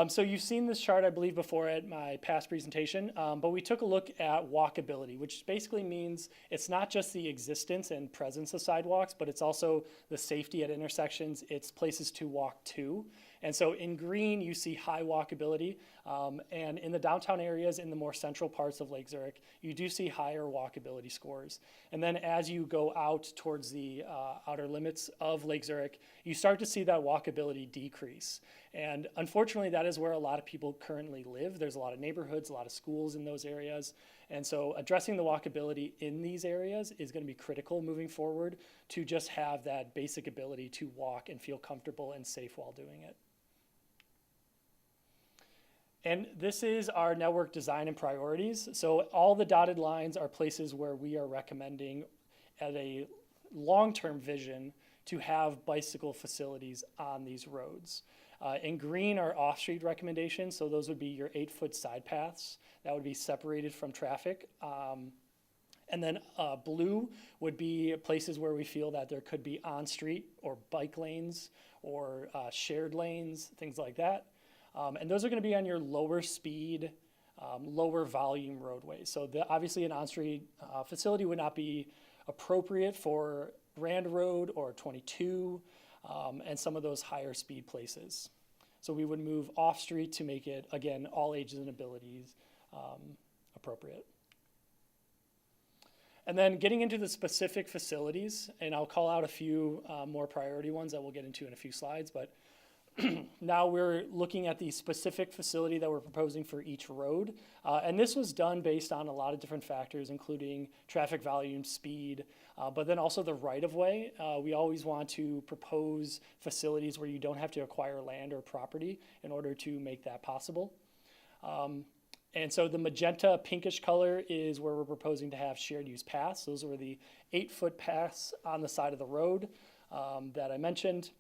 So you've seen this chart, I believe, before at my past presentation, but we took a look at walkability, which basically means it's not just the existence and presence of sidewalks, but it's also the safety at intersections, it's places to walk to. And so in green, you see high walkability. And in the downtown areas, in the more central parts of Lake Zurich, you do see higher walkability scores. And then as you go out towards the outer limits of Lake Zurich, you start to see that walkability decrease. And unfortunately, that is where a lot of people currently live. There's a lot of neighborhoods, a lot of schools in those areas. And so addressing the walkability in these areas is going to be critical moving forward to just have that basic ability to walk and feel comfortable and safe while doing it. And this is our network design and priorities. So all the dotted lines are places where we are recommending at a long-term vision to have bicycle facilities on these roads. In green are off-street recommendations, so those would be your 8-foot side paths that would be separated from traffic. And then blue would be places where we feel that there could be on-street or bike lanes or shared lanes, things like that. And those are going to be on your lower speed, lower volume roadways. So obviously an on-street facility would not be appropriate for Rand Road or 22 and some of those higher speed places. So we would move off-street to make it, again, all ages and abilities appropriate. And then getting into the specific facilities, and I'll call out a few more priority ones that we'll get into in a few slides, but now we're looking at the specific facility that we're proposing for each road. And this was done based on a lot of different factors, including traffic volume, speed, but then also the right-of-way. We always want to propose facilities where you don't have to acquire land or property in order to make that possible. And so the magenta pinkish color is where we're proposing to have shared use paths. Those were the 8-foot paths on the side of the road that I mentioned.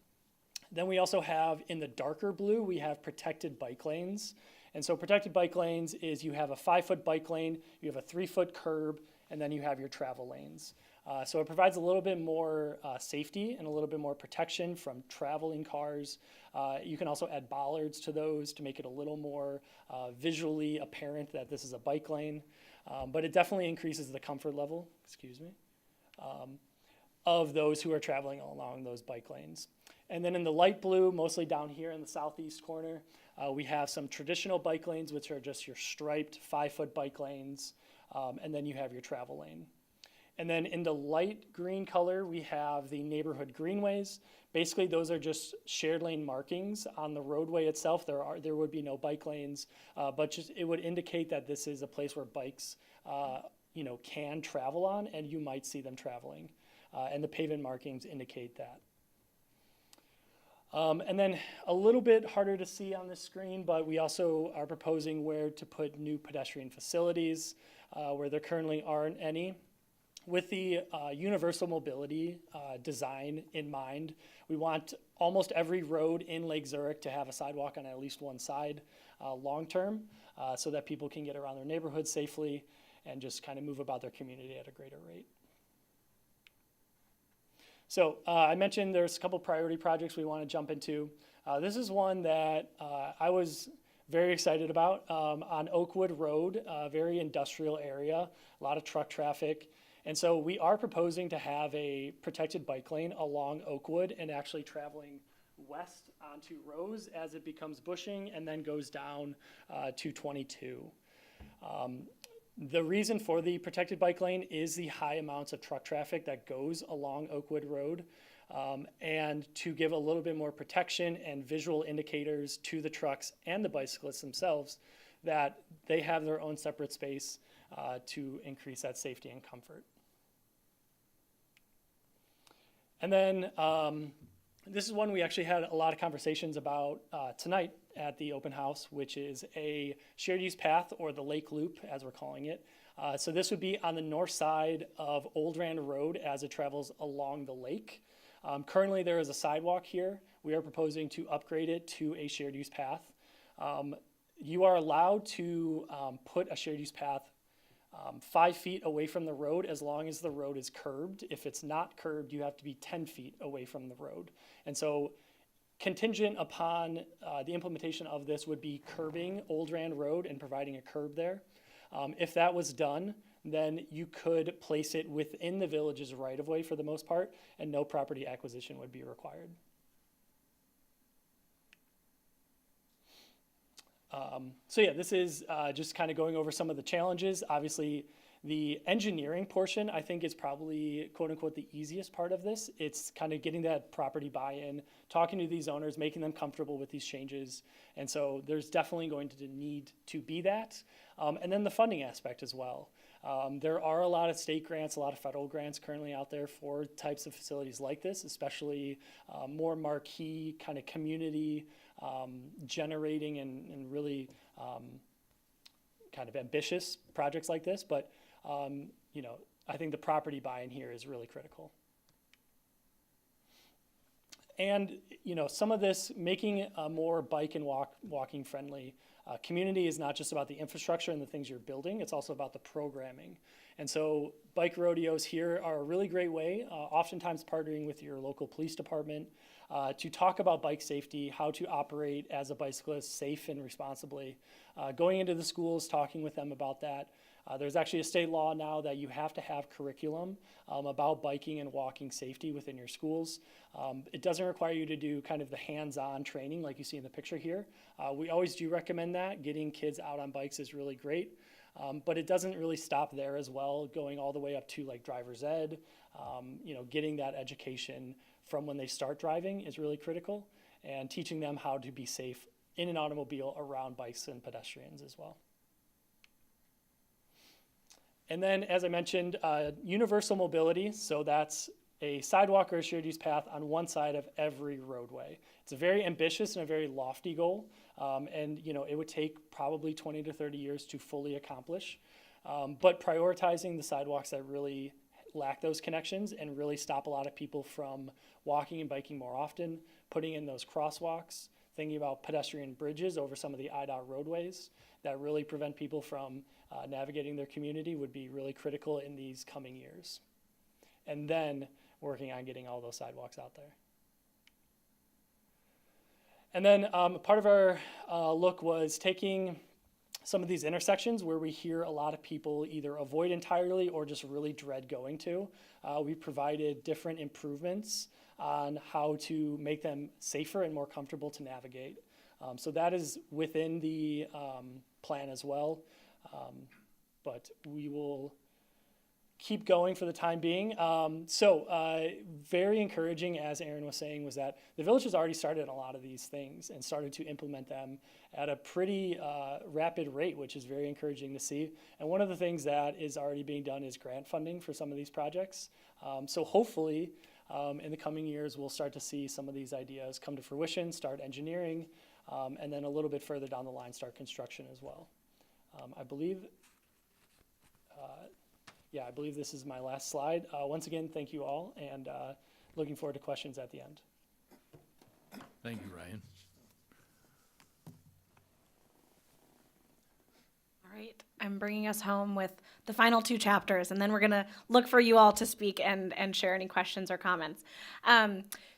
Then we also have, in the darker blue, we have protected bike lanes. And so protected bike lanes is you have a 5-foot bike lane, you have a 3-foot curb, and then you have your travel lanes. So it provides a little bit more safety and a little bit more protection from traveling cars. You can also add bollards to those to make it a little more visually apparent that this is a bike lane. But it definitely increases the comfort level, of those who are traveling along those bike lanes. And then in the light blue, mostly down here in the southeast corner, we have some traditional bike lanes, which are just your striped 5-foot bike lanes, and then you have your travel lane. And then in the light green color, we have the neighborhood greenways. Basically, those are just shared lane markings on the roadway itself. There would be no bike lanes, but just it would indicate that this is a place where bikes, can travel on, and you might see them traveling. And the pavement markings indicate that. And then a little bit harder to see on this screen, but we also are proposing where to put new pedestrian facilities where there currently aren't any. With the universal mobility design in mind, we want almost every road in Lake Zurich to have a sidewalk on at least one side long term so that people can get around their neighborhood safely and just kind of move about their community at a greater rate. So I mentioned there's a couple priority projects we want to jump into. This is one that I was very excited about on Oakwood Road, a very industrial area, a lot of truck traffic. And so we are proposing to have a protected bike lane along Oakwood and actually traveling west onto Rose as it becomes bushing and then goes down to 22. The reason for the protected bike lane is the high amounts of truck traffic that goes along Oakwood Road, and to give a little bit more protection and visual indicators to the trucks and the bicyclists themselves that they have their own separate space to increase that safety and comfort. And then this is one we actually had a lot of conversations about tonight at the open house, which is a shared use path, or the Lake Loop as we're calling it. So this would be on the north side of Old Rand Road as it travels along the lake. Currently there is a sidewalk here. We are proposing to upgrade it to a shared use path. You are allowed to put a shared use path 5 feet away from the road as long as the road is curbed. If it's not curbed, you have to be 10 feet away from the road. And so contingent upon the implementation of this would be curbing Old Rand Road and providing a curb there. If that was done, then you could place it within the village's right-of-way for the most part, and no property acquisition would be required. So yeah, this is just kind of going over some of the challenges. Obviously, the engineering portion, I think, is probably, quote unquote, the easiest part of this. It's kind of getting that property buy-in, talking to these owners, making them comfortable with these changes. And so there's definitely going to need to be that. And then the funding aspect as well. There are a lot of state grants, a lot of federal grants currently out there for types of facilities like this, especially more marquee kind of community generating and really kind of ambitious projects like this. But I think the property buy-in here is really critical. And, some of this, making a more bike and walking friendly community is not just about the infrastructure and the things you're building, it's also about the programming. And so bike rodeos here are a really great way, oftentimes partnering with your local police department, to talk about bike safety, how to operate as a bicyclist safe and responsibly. Going into the schools, talking with them about that. There's actually a state law now that you have to have curriculum about biking and walking safety within your schools. It doesn't require you to do kind of the hands-on training like you see in the picture here. We always do recommend that. Getting kids out on bikes is really great. But it doesn't really stop there as well, going all the way up to like driver's ed. Getting that education from when they start driving is really critical, and teaching them how to be safe in an automobile around bikes and pedestrians as well. And then, as I mentioned, universal mobility. So that's a sidewalk or a shared use path on one side of every roadway. It's a very ambitious and a very lofty goal. And it would take probably 20 to 30 years to fully accomplish. But prioritizing the sidewalks that really lack those connections and really stop a lot of people from walking and biking more often, putting in those crosswalks, thinking about pedestrian bridges over some of the IDOT roadways that really prevent people from navigating their community would be really critical in these coming years. And then working on getting all those sidewalks out there. And then part of our look was taking some of these intersections where we hear a lot of people either avoid entirely or just really dread going to. We provided different improvements on how to make them safer and more comfortable to navigate. So that is within the plan as well. But we will keep going for the time being. Very encouraging, as Aaron was saying, was that the village has already started a lot of these things and started to implement them at a pretty rapid rate, which is very encouraging to see. And one of the things that is already being done is grant funding for some of these projects. So hopefully, in the coming years, we'll start to see some of these ideas come to fruition, start engineering, and then a little bit further down the line, start construction as well. I believe this is my last slide. Once again, thank you all, and looking forward to questions at the end. Thank you, Ryan. All right, I'm bringing us home with the final two chapters, and then we're gonna look for you all to speak and share any questions or comments.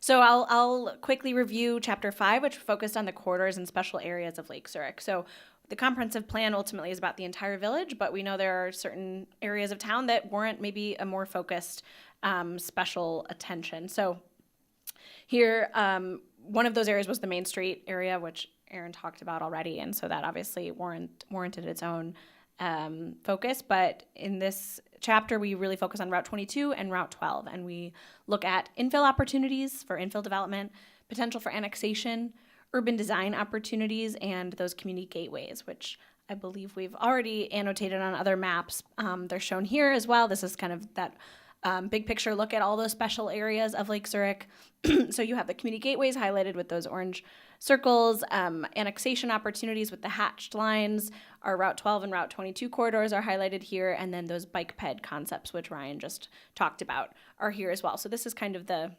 So I'll quickly review chapter 5, which focused on the corridors and special areas of Lake Zurich. So the comprehensive plan ultimately is about the entire village, but we know there are certain areas of town that warrant maybe a more focused special attention. So here, one of those areas was the Main Street area, which Aaron talked about already, and so that obviously warranted its own focus. But in this chapter, we really focus on Route 22 and Route 12, and we look at infill opportunities for infill development, potential for annexation, urban design opportunities, and those community gateways, which I believe we've already annotated on other maps. They're shown here as well. This is kind of that big picture look at all those special areas of Lake Zurich. So you have the community gateways highlighted with those orange circles, annexation opportunities with the hatched lines. Our Route 12 and Route 22 corridors are highlighted here, and then those bike ped concepts, which Ryan just talked about, are here as well. So this is kind of the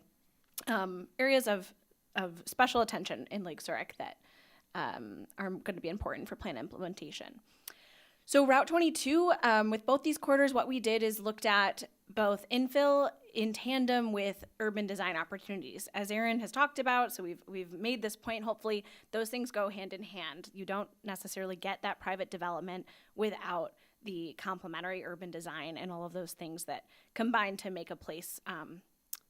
areas of special attention in Lake Zurich that are going to be important for plan implementation. So Route 22, with both these corridors, what we did is looked at both infill in tandem with urban design opportunities. As Aaron has talked about, so we've made this point, hopefully those things go hand in hand. You don't necessarily get that private development without the complementary urban design and all of those things that combine to make a place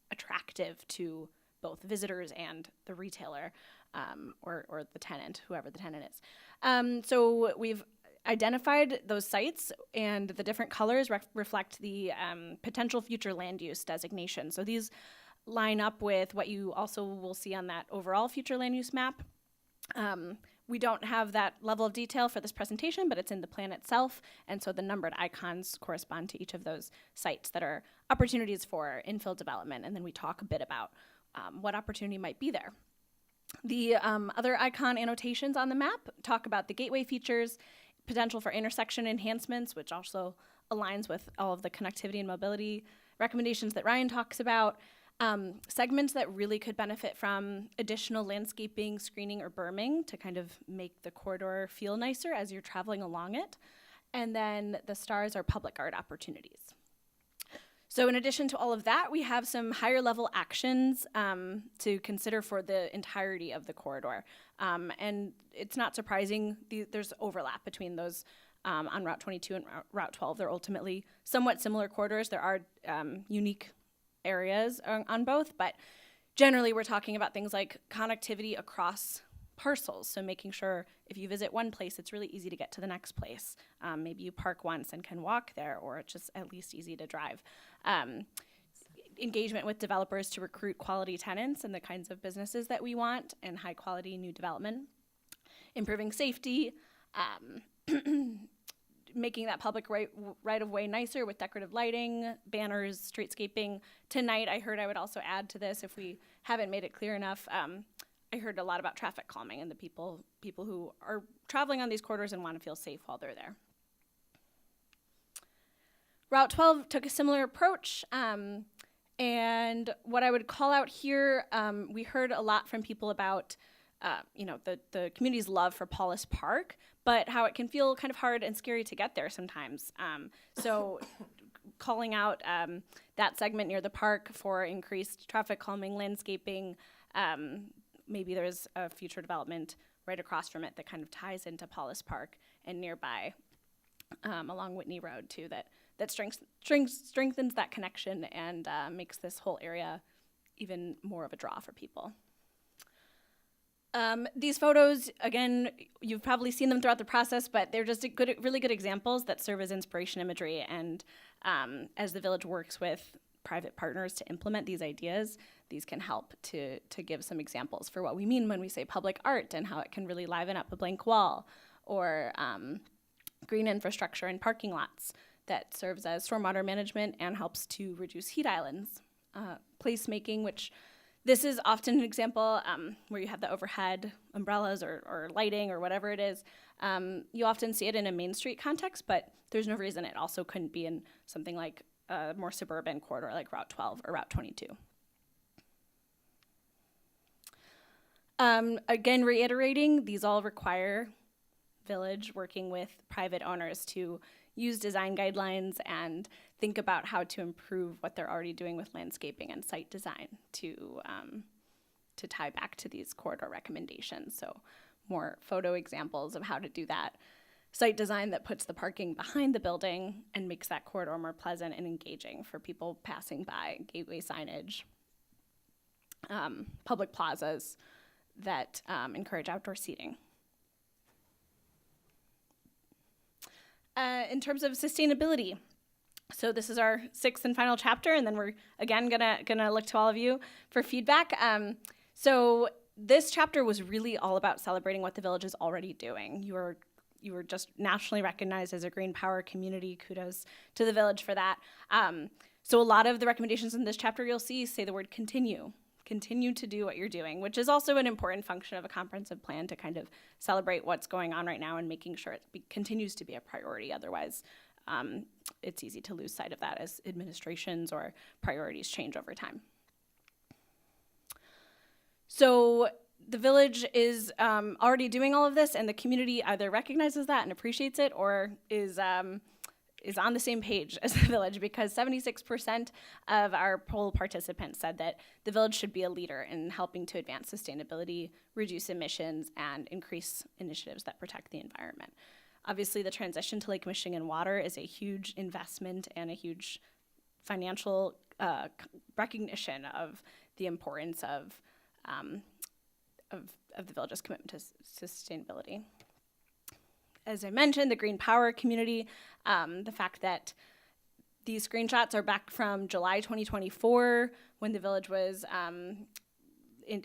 attractive to both visitors and the retailer or the tenant, whoever the tenant is. So we've identified those sites, and the different colors reflect the potential future land use designation. So these line up with what you also will see on that overall future land use map. We don't have that level of detail for this presentation, but it's in the plan itself, and so the numbered icons correspond to each of those sites that are opportunities for infill development, and then we talk a bit about what opportunity might be there. The other icon annotations on the map talk about the gateway features, potential for intersection enhancements, which also aligns with all of the connectivity and mobility recommendations that Ryan talks about, segments that really could benefit from additional landscaping, screening, or berming to kind of make the corridor feel nicer as you're traveling along it. And then the stars are public art opportunities. So in addition to all of that, we have some higher level actions to consider for the entirety of the corridor. And it's not surprising, there's overlap between those on Route 22 and Route 12. They're ultimately somewhat similar corridors. There are unique areas on both, but generally we're talking about things like connectivity across parcels. So making sure if you visit one place, it's really easy to get to the next place. Maybe you park once and can walk there, or it's just at least easy to drive. Engagement with developers to recruit quality tenants and the kinds of businesses that we want, and high quality new development. Improving safety, making that public right of way nicer with decorative lighting, banners, streetscaping. Tonight, I heard I would also add to this, if we haven't made it clear enough, I heard a lot about traffic calming and the people who are traveling on these corridors and want to feel safe while they're there. Route 12 took a similar approach, and what I would call out here, we heard a lot from people about the community's love for Paulus Park, but how it can feel kind of hard and scary to get there sometimes. So calling out that segment near the park for increased traffic calming, landscaping, maybe there's a future development right across from it that kind of ties into Paulus Park and nearby along Whitney Road too, that strengthens that connection and makes this whole area even more of a draw for people. These photos, again, you've probably seen them throughout the process, but they're just really good examples that serve as inspiration imagery. And as the village works with private partners to implement these ideas, these can help to give some examples for what we mean when we say public art and how it can really liven up a blank wall, or green infrastructure and parking lots that serves as stormwater management and helps to reduce heat islands. Placemaking, which this is often an example where you have the overhead umbrellas or lighting or whatever it is. You often see it in a Main Street context, but there's no reason it also couldn't be in something like a more suburban corridor like Route 12 or Route 22. Again, reiterating, these all require village working with private owners to use design guidelines and think about how to improve what they're already doing with landscaping and site design to tie back to these corridor recommendations. So more photo examples of how to do that. Site design that puts the parking behind the building and makes that corridor more pleasant and engaging for people passing by, gateway signage, public plazas that encourage outdoor seating. In terms of sustainability, so this is our 6th and final chapter, and then we're again gonna look to all of you for feedback. So this chapter was really all about celebrating what the village is already doing. You were just nationally recognized as a green power community. Kudos to the village for that. So a lot of the recommendations in this chapter you'll see say the word continue. Continue to do what you're doing, which is also an important function of a comprehensive plan to kind of celebrate what's going on right now and making sure it continues to be a priority. Otherwise, it's easy to lose sight of that as administrations or priorities change over time. So the village is already doing all of this, and the community either recognizes that and appreciates it, or is on the same page as the village, because 76% of our poll participants said that the village should be a leader in helping to advance sustainability, reduce emissions, and increase initiatives that protect the environment. Obviously, the transition to Lake Michigan water is a huge investment and a huge financial recognition of the importance of the village's commitment to sustainability. As I mentioned, the green power community, the fact that these screenshots are back from July 2024 when the village was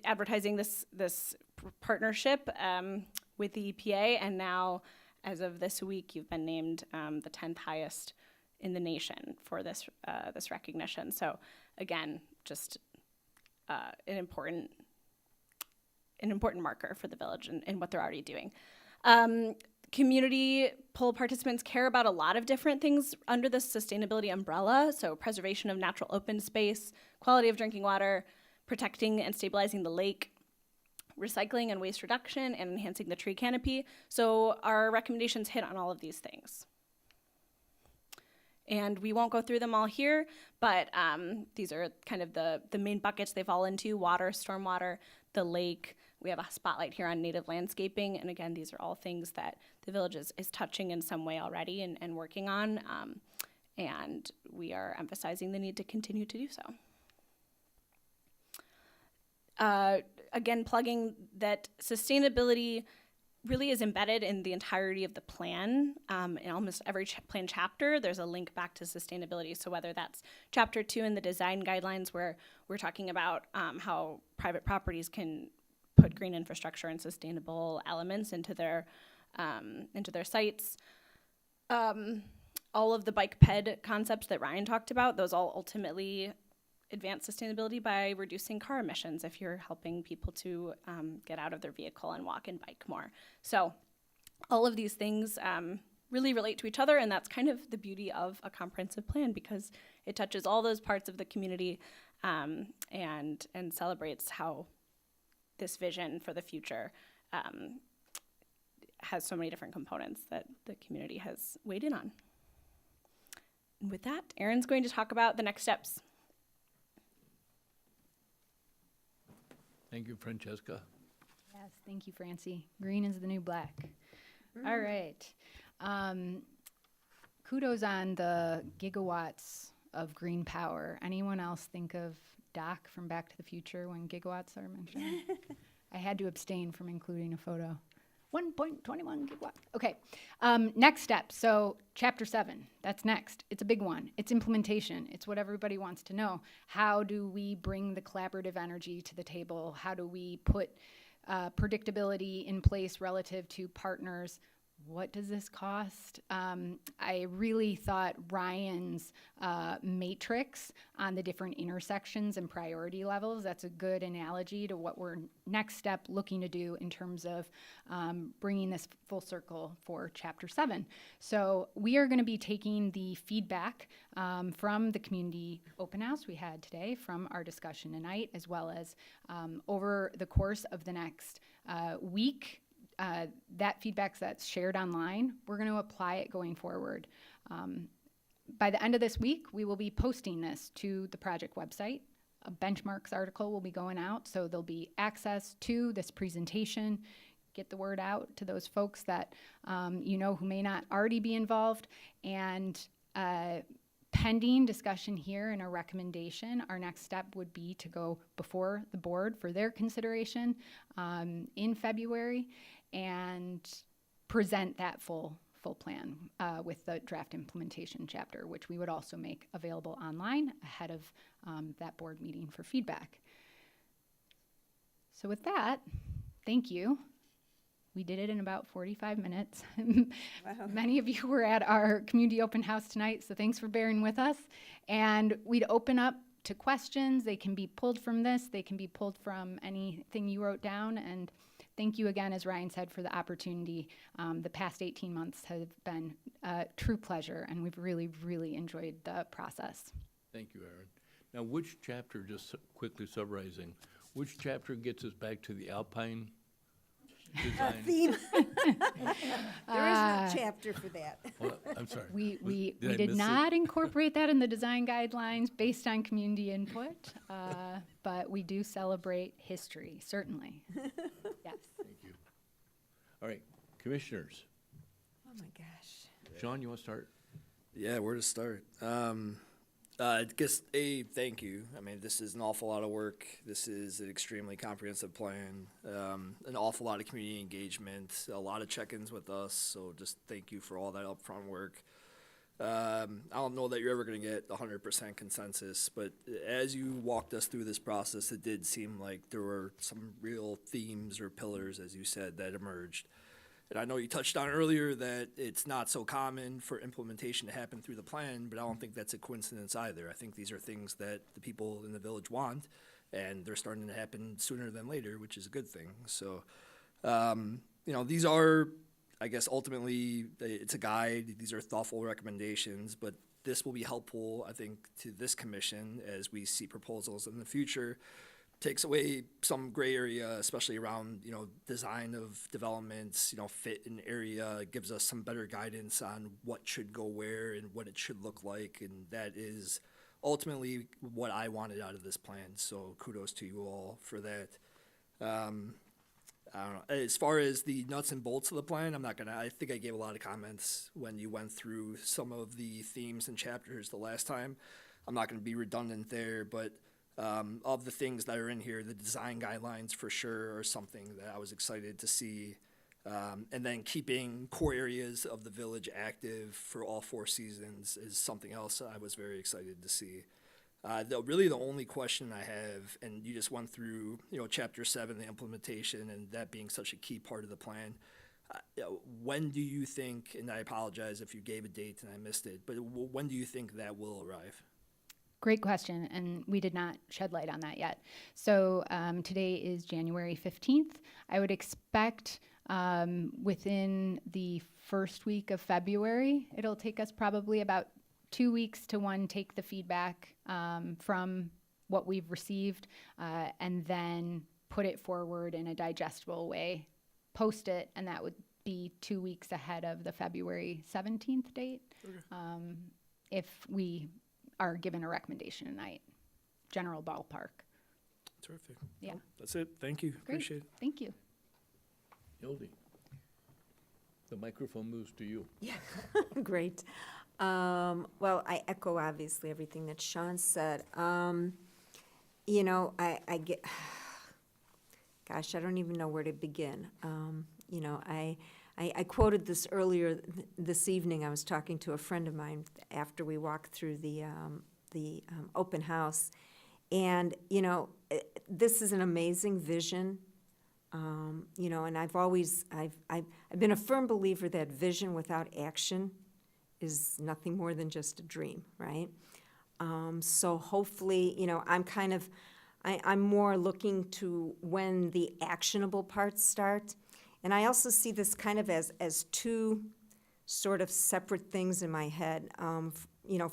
advertising this partnership with the EPA, and now, as of this week, you've been named the 10th highest in the nation for this recognition. So, again, just an important marker for the village and what they're already doing. Community poll participants care about a lot of different things under the sustainability umbrella. So preservation of natural open space, quality of drinking water, protecting and stabilizing the lake, recycling and waste reduction, and enhancing the tree canopy. So our recommendations hit on all of these things. And we won't go through them all here, but these are kind of the main buckets they fall into: water, stormwater, the lake. We have a spotlight here on native landscaping. And again, these are all things that the village is touching in some way already and working on. And we are emphasizing the need to continue to do so. Again, plugging that sustainability really is embedded in the entirety of the plan. In almost every plan chapter, there's a link back to sustainability. So whether that's chapter 2 in the design guidelines, where we're talking about how private properties can put green infrastructure and sustainable elements into their sites. All of the bike ped concepts that Ryan talked about, those all ultimately advance sustainability by reducing car emissions if you're helping people to get out of their vehicle and walk and bike more. So all of these things really relate to each other, and that's kind of the beauty of a comprehensive plan, because it touches all those parts of the community and celebrates how this vision for the future has so many different components that the community has weighed in on. And with that, Erin's going to talk about the next steps. Thank you, Francesca. Yes, thank you, Francie. Green is the new black. All right. Kudos on the gigawatts of green power. Anyone else think of Doc from Back to the Future when gigawatts are mentioned? I had to abstain from including a photo. 1.21 gigawatt. Okay, next step. So chapter 7, that's next. It's a big one. It's implementation. It's what everybody wants to know. How do we bring the collaborative energy to the table? How do we put predictability in place relative to partners? What does this cost? I really thought Ryan's matrix on the different intersections and priority levels, that's a good analogy to what we're next step looking to do in terms of bringing this full circle for chapter 7. So we are going to be taking the feedback from the community open house we had today, from our discussion tonight, as well as over the course of the next week. That feedback that's shared online, we're going to apply it going forward. By the end of this week, we will be posting this to the project website. A benchmarks article will be going out, so there'll be access to this presentation. Get the word out to those folks that who may not already be involved. And pending discussion here and a recommendation, our next step would be to go before the board for their consideration in February and present that full plan with the draft implementation chapter, which we would also make available online ahead of that board meeting for feedback. So with that, thank you. We did it in about 45 minutes. Wow. Many of you were at our community open house tonight, so thanks for bearing with us. And we'd open up to questions. They can be pulled from this. They can be pulled from anything you wrote down. And thank you again, as Ryan said, for the opportunity. The past 18 months have been a true pleasure, and we've really, really enjoyed the process. Thank you, Erin. Now, which chapter, just quickly summarizing, which chapter gets us back to the Alpine design? Theme. There is no chapter for that. Well, I'm sorry. We Did I did miss it? not incorporate that in the design guidelines based on community input, but we do celebrate history, certainly. Yes. Thank you. All right, commissioners. Oh my gosh. Sean, you want to start? Yeah, where to start? Just thank you. I mean, this is an awful lot of work. This is an extremely comprehensive plan, an awful lot of community engagement, a lot of check-ins with us. So just thank you for all that upfront work. I don't know that you're ever going to get 100% consensus, but as you walked us through this process, it did seem like there were some real themes or pillars, as you said, that emerged. And I know you touched on earlier that it's not so common for implementation to happen through the plan, but I don't think that's a coincidence either. I think these are things that the people in the village want, and they're starting to happen sooner than later, which is a good thing. So, these are, I guess, ultimately, it's a guide. These are thoughtful recommendations, but this will be helpful, I think, to this commission as we see proposals in the future. Takes away some gray area, especially around, design of developments, fit in area, gives us some better guidance on what should go where and what it should look like. And that is ultimately what I wanted out of this plan. So kudos to you all for that. I don't know. As far as the nuts and bolts of the plan, I think I gave a lot of comments when you went through some of the themes and chapters the last time. I'm not going to be redundant there, but of the things that are in here, the design guidelines for sure are something that I was excited to see. And then keeping core areas of the village active for all 4 seasons is something else I was very excited to see. Really the only question I have, and you just went through, chapter 7, the implementation, and that being such a key part of the plan. When do you think, and I apologize if you gave a date and I missed it, but when do you think that will arrive? Great question, and we did not shed light on that yet. So today is January 15th. I would expect within the first week of February, it'll take us probably about 2 weeks to take the feedback from what we've received and then put it forward in a digestible way, post it, and that would be 2 weeks ahead of the February 17th date. If we are given a recommendation tonight, general ballpark. Terrific. Yeah. Well, that's it. Thank you. Great. Appreciate it. Thank you. Hildy, the microphone moves to you. Great. Well, I echo obviously everything that Sean said. I get, gosh, I don't even know where to begin. I quoted this earlier this evening. I was talking to a friend of mine after we walked through the open house, and this is an amazing vision. And I've been a firm believer that vision without action is nothing more than just a dream, right? So hopefully, I'm more looking to when the actionable parts start. And I also see this kind of as 2 sort of separate things in my head.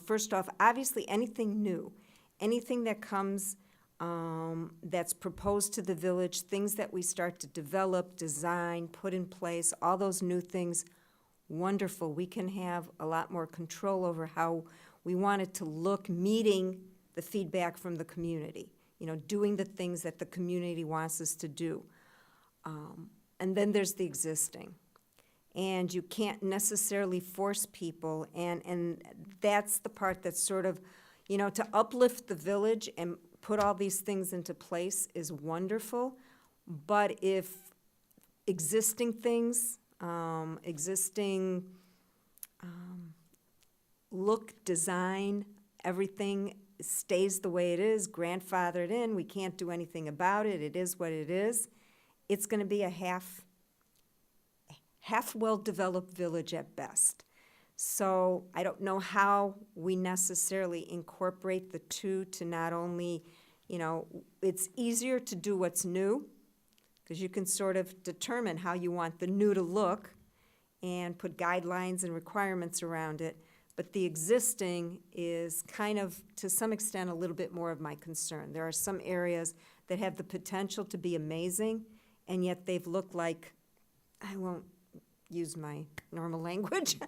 First off, obviously anything new, anything that comes that's proposed to the village, things that we start to develop, design, put in place, all those new things, wonderful. We can have a lot more control over how we want it to look, meeting the feedback from the community, doing the things that the community wants us to do. And then there's the existing. And you can't necessarily force people, and that's the part that's sort of, to uplift the village and put all these things into place is wonderful. But if existing things, look, design, everything stays the way it is, grandfathered in, we can't do anything about it, it is what it is, it's going to be a half well-developed village at best. So I don't know how we necessarily incorporate the 2 to not only, it's easier to do what's new, because you can sort of determine how you want the new to look and put guidelines and requirements around it. But the existing is kind of, to some extent, a little bit more of my concern. There are some areas that have the potential to be amazing, and yet they've looked like, I won't use my normal language,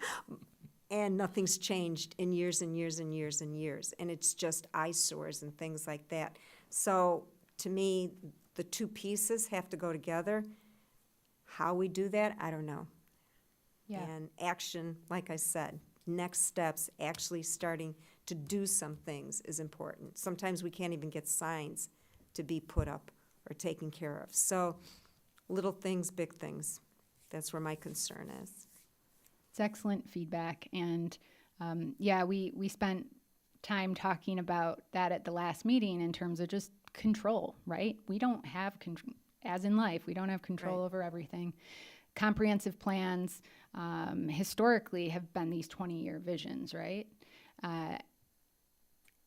and nothing's changed in years and years and years and years. And it's just eyesores and things like that. So to me, the 2 pieces have to go together. How we do that, I don't know. Yeah. And action, like I said, next steps, actually starting to do some things is important. Sometimes we can't even get signs to be put up or taken care of. So little things, big things. That's where my concern is. It's excellent feedback. And yeah, we spent time talking about that at the last meeting in terms of just control, right? We don't have control, as in life, we don't have control Right. over everything. Comprehensive plans historically have been these 20-year visions, right?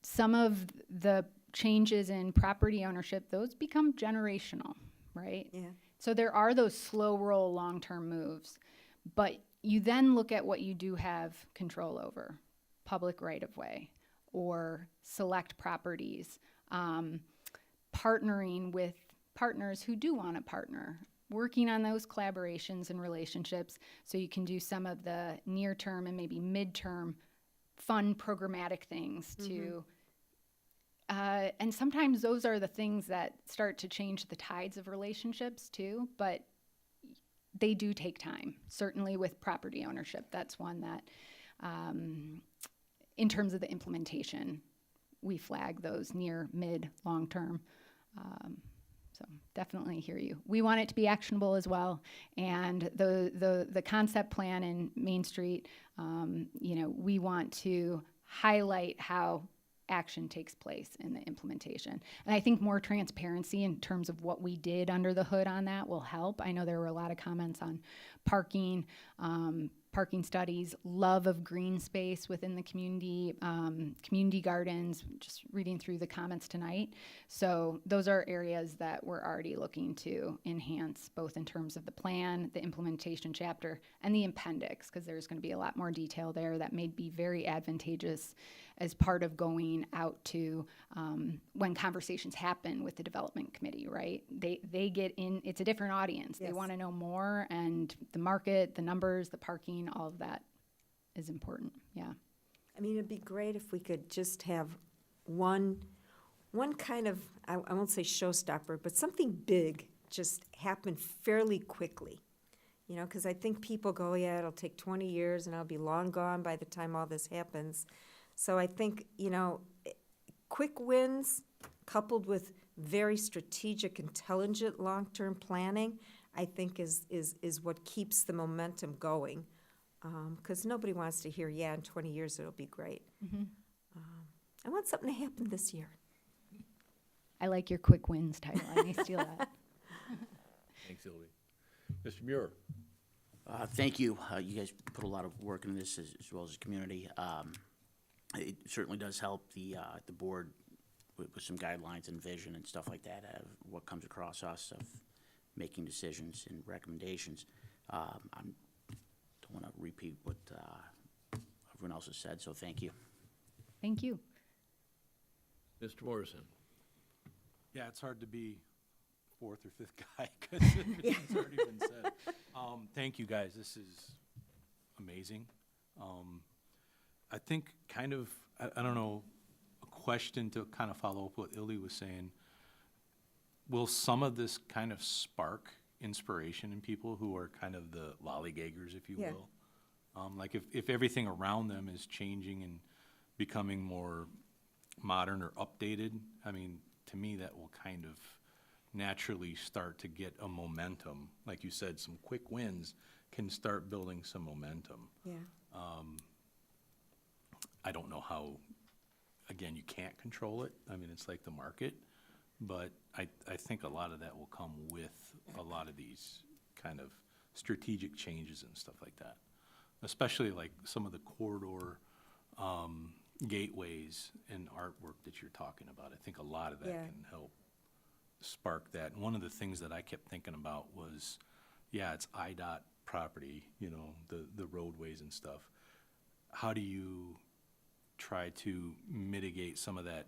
Some of the changes in property ownership, those become generational, right? Yeah. So there are those slow roll long-term moves, but you then look at what you do have control over, public right-of-way or select properties, partnering with partners who do want to partner, working on those collaborations and relationships so you can do some of the near-term and maybe mid-term fun programmatic things to and sometimes those are the things that start to change the tides of relationships too, but they do take time. Certainly with property ownership, that's one that, in terms of the implementation, we flag those near, mid, long term. So definitely hear you. We want it to be actionable as well, and the concept plan in Main Street, we want to highlight how action takes place in the implementation. And I think more transparency in terms of what we did under the hood on that will help. I know there were a lot of comments on parking, parking studies, love of green space within the community, community gardens, just reading through the comments tonight. So those are areas that we're already looking to enhance, both in terms of the plan, the implementation chapter, and the appendix, because there's going to be a lot more detail there that may be very advantageous as part of going out to when conversations happen with the development committee, right? They get in, it's a different audience. They Yes. want to know more, and the market, the numbers, the parking, all of that is important, yeah. I mean, it'd be great if we could just have one kind of, I won't say showstopper, but something big just happen fairly quickly. You know, because I think people go, yeah, it'll take 20 years and I'll be long gone by the time all this happens. So I think, quick wins coupled with very strategic, intelligent, long-term planning, I think is what keeps the momentum going. Because nobody wants to hear, yeah, in 20 years it'll be great. I want something to happen this year. I like your quick wins title. I may steal that. Thanks, Sylvie. Mr. Muir? Thank you. You guys put a lot of work into this as well as the community. It certainly does help the board with some guidelines and vision and stuff like that of what comes across us of making decisions and recommendations. I don't want to repeat what everyone else has said, so thank you. Thank you. Mr. Morrison? Yeah, it's hard to be fourth or fifth guy because it's already been said. Thank you, guys. This is amazing. I think kind of, I don't know, a question to kind of follow up what Illy was saying. Will some of this kind of spark inspiration in people who are kind of the lollygaggers, if you Yeah. will? Like if everything around them is changing and becoming more modern or updated, I mean, to me, that will kind of naturally start to get a momentum. Like you said, some quick wins can start building some momentum. Yeah. I don't know how, again, you can't control it. I mean, it's like the market, but I think a lot of that will come with a lot of these kind of strategic changes and stuff like that. Especially like some of the corridor gateways and artwork that you're talking about. I think a lot of that Yeah. can help spark that. And one of the things that I kept thinking about was, yeah, it's IDOT property, the roadways and stuff. How do you try to mitigate some of that?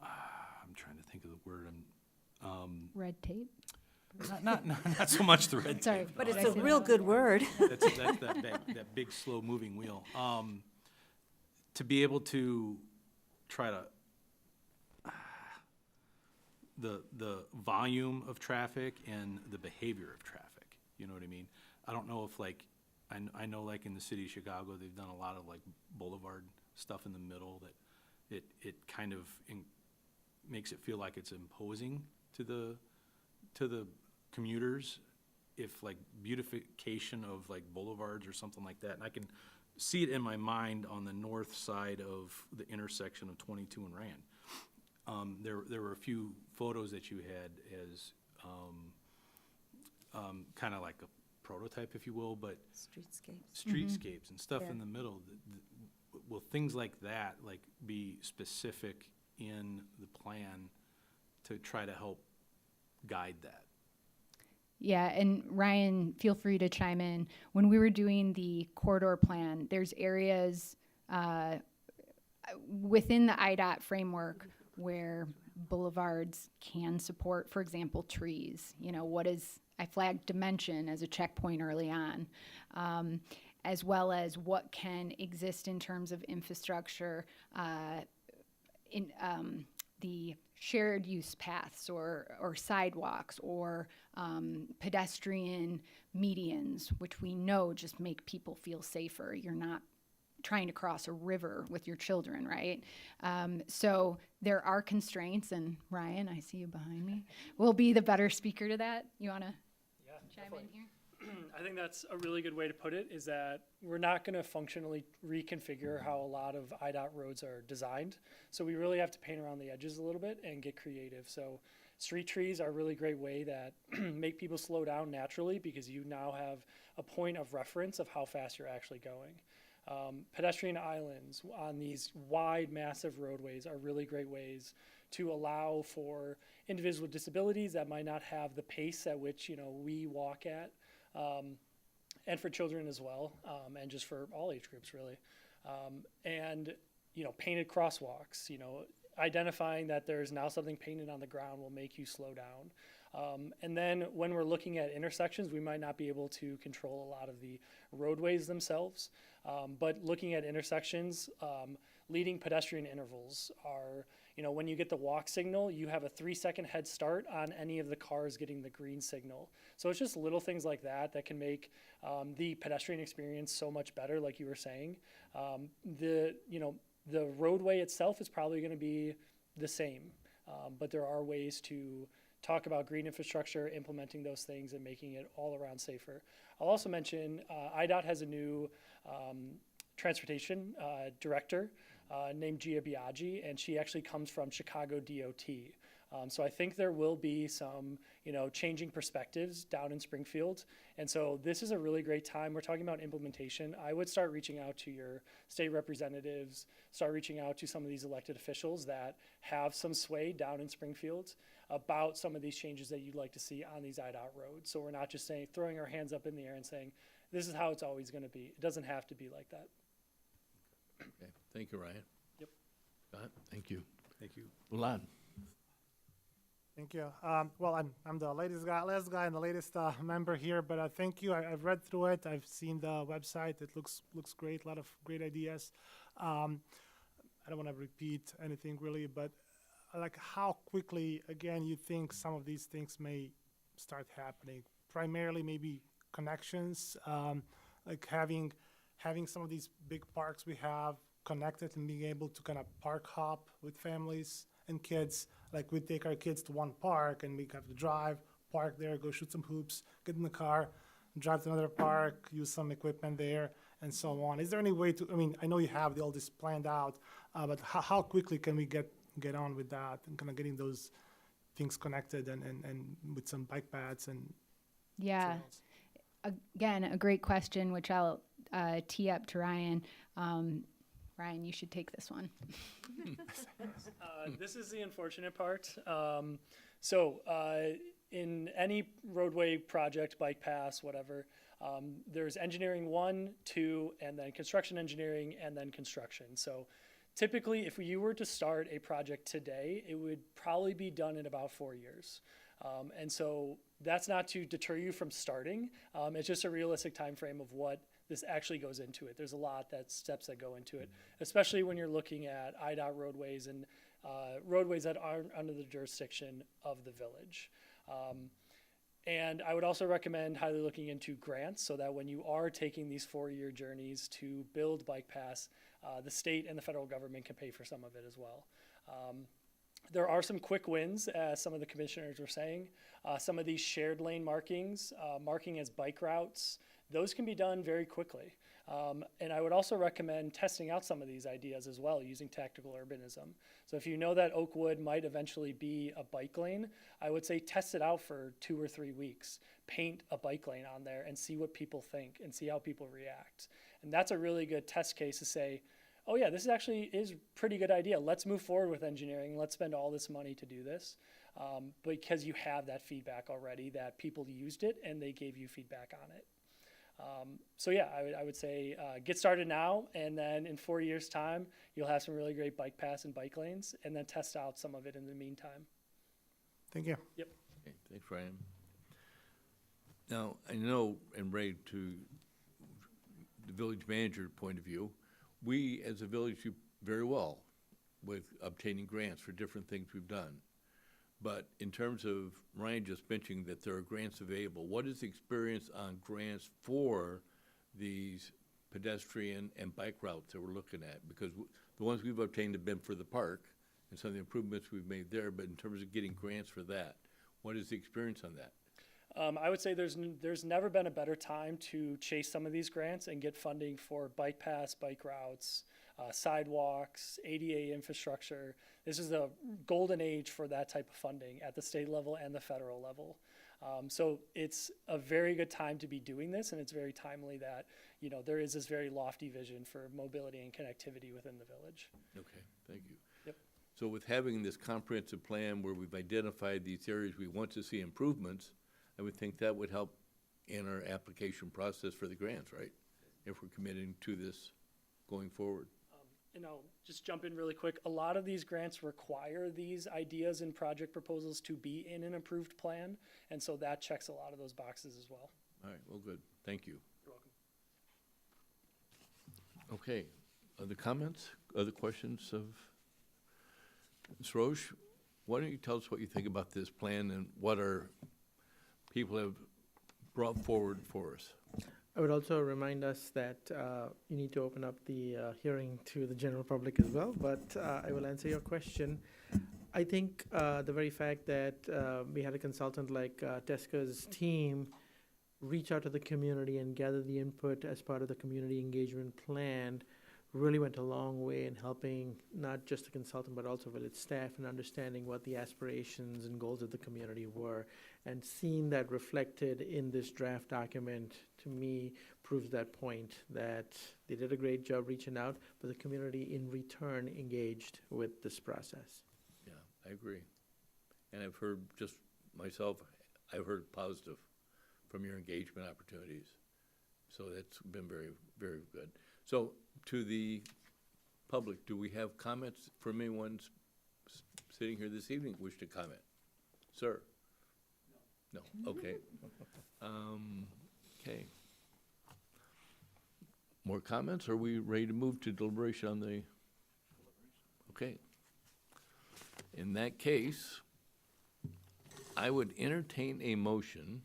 I'm trying to think of the word. Red tape? Not so much the red Sorry. tape. But no, it's a real good word. that's that big, slow moving wheel. To be able to try to, the volume of traffic and the behavior of traffic, you know what I mean? I don't know if I know like in the city of Chicago, they've done a lot of like boulevard stuff in the middle that it kind of makes it feel like it's imposing to the commuters, if like beautification of like boulevards or something like that. And I can see it in my mind on the north side of the intersection of 22 and Rand. There were a few photos that you had as kind of like a prototype, if you will, but streetscapes and stuff in the middle. Will things like that like be specific in the plan to try to help guide that? Yeah, and Ryan, feel free to chime in. When we were doing the corridor plan, there's areas within the IDOT framework where boulevards can support, for example, trees. You know, I flagged dimension as a checkpoint early on, as well as what can exist in terms of infrastructure in the shared use paths or sidewalks or pedestrian medians, which we know just make people feel safer. You're not trying to cross a river with your children, right? So there are constraints, and Ryan, I see you behind me, will be the better speaker to that. You want to chime in here? I think that's a really good way to put it, is that we're not going to functionally reconfigure how a lot of IDOT roads are designed. So we really have to paint around the edges a little bit and get creative. So street trees are a really great way that make people slow down naturally, because you now have a point of reference of how fast you're actually going. Pedestrian islands on these wide, massive roadways are really great ways to allow for individuals with disabilities that might not have the pace at which, you know, we walk at, and for children as well, and just for all age groups really. And, you know, painted crosswalks, you know, identifying that there's now something painted on the ground will make you slow down. And then when we're looking at intersections, we might not be able to control a lot of the roadways themselves, but looking at intersections, leading pedestrian intervals are, you know, when you get the walk signal, you have a 3-second head start on any of the cars getting the green signal. So it's just little things like that that can make the pedestrian experience so much better, like you were saying. The roadway itself is probably going to be the same, but there are ways to talk about green infrastructure, implementing those things, and making it all around safer. I'll also mention IDOT has a new transportation director named Gia Biaggi, and she actually comes from Chicago DOT. So I think there will be some, you know, changing perspectives down in Springfield. And so this is a really great time. We're talking about implementation. I would start reaching out to your state representatives, start reaching out to some of these elected officials that have some sway down in Springfield about some of these changes that you'd like to see on these IDOT roads. So we're not just saying, throwing our hands up in the air and saying, this is how it's always going to be. It doesn't have to be like that. Okay, thank you, Ryan. Yep. Scott, thank you. Thank you. Ulan. Thank you. Well, I'm the last guy and the latest member here, but thank you. I've read through it. I've seen the website. It looks great. A lot of great ideas. I don't want to repeat anything really, but like how quickly, again, you think some of these things may start happening? Primarily, maybe connections, like having some of these big parks we have connected and being able to kind of park hop with families and kids. Like we take our kids to one park and we have to drive, park there, go shoot some hoops, get in the car, drive to another park, use some equipment there, and so on. Is there any way to, I mean, I know you have all this planned out, but how quickly can we get on with that and kind of getting those things connected and with some bike paths and Yeah. trails? Again, a great question, which I'll tee up to Ryan. Ryan, you should take this one. This is the unfortunate part. In any roadway project, bike pass, whatever, there's engineering 1, 2, and then construction engineering, and then construction. So typically, if you were to start a project today, it would probably be done in about 4 years. And so that's not to deter you from starting. It's just a realistic time frame of what this actually goes into it. There's a lot steps that go into it, especially when you're looking at IDOT roadways and roadways that aren't under the jurisdiction of the village. And I would also recommend highly looking into grants so that when you are taking these 4-year journeys to build bike paths, The state and the federal government can pay for some of it as well. There are some quick wins, as some of the commissioners were saying. Some of these shared lane markings, marking as bike routes, those can be done very quickly. And I would also recommend testing out some of these ideas as well using tactical urbanism. So if you know that Oakwood might eventually be a bike lane, I would say test it out for 2 or 3 weeks. Paint a bike lane on there and see what people think and see how people react. And that's a really good test case to say, oh yeah, this actually is a pretty good idea. Let's move forward with engineering. Let's spend all this money to do this. Because you have that feedback already that people used it and they gave you feedback on it. So yeah, I would say get started now, and then in 4 years' time, you'll have some really great bike paths and bike lanes, and then test out some of it in the meantime. Thank you. Yep. Okay, thanks, Ryan. Now, I know, and Ray, to the village manager point of view, we as a village do very well with obtaining grants for different things we've done. But in terms of Ryan just mentioning that there are grants available, what is the experience on grants for these pedestrian and bike routes that we're looking at? Because the ones we've obtained have been for the park and some of the improvements we've made there, but in terms of getting grants for that, what is the experience on that? I would say there's never been a better time to chase some of these grants and get funding for bike paths, bike routes, sidewalks, ADA infrastructure. This is the golden age for that type of funding at the state level and the federal level. So it's a very good time to be doing this, and it's very timely that, there is this very lofty vision for mobility and connectivity within the village. Okay, thank you. Yep. So with having this comprehensive plan where we've identified these areas we want to see improvements, I would think that would help in our application process for the grants, right? If we're committing to this going forward. And I'll just jump in really quick. A lot of these grants require these ideas and project proposals to be in an approved plan, and so that checks a lot of those boxes as well. All right, well, good, thank you. You're welcome. Okay, other comments, other questions of Ms. Roche? Why don't you tell us what you think about this plan and what our people have brought forward for us? I would also remind us that you need to open up the hearing to the general public as well, but I will answer your question. I think the very fact that we had a consultant like Teska's team reach out to the community and gather the input as part of the community engagement plan really went a long way in helping not just the consultant but also village staff in understanding what the aspirations and goals of the community were. And seeing that reflected in this draft document, to me, proves that point, that they did a great job reaching out, but the community in return engaged with this process. Yeah, I agree. And I've heard, just myself, I've heard positive from your engagement opportunities. So that's been very, very good. So to the public, do we have comments from anyone sitting here this evening who wish to comment? Sir? No, okay. Okay. More comments? Are we ready to move to deliberation on the? Okay. In that case, I would entertain a motion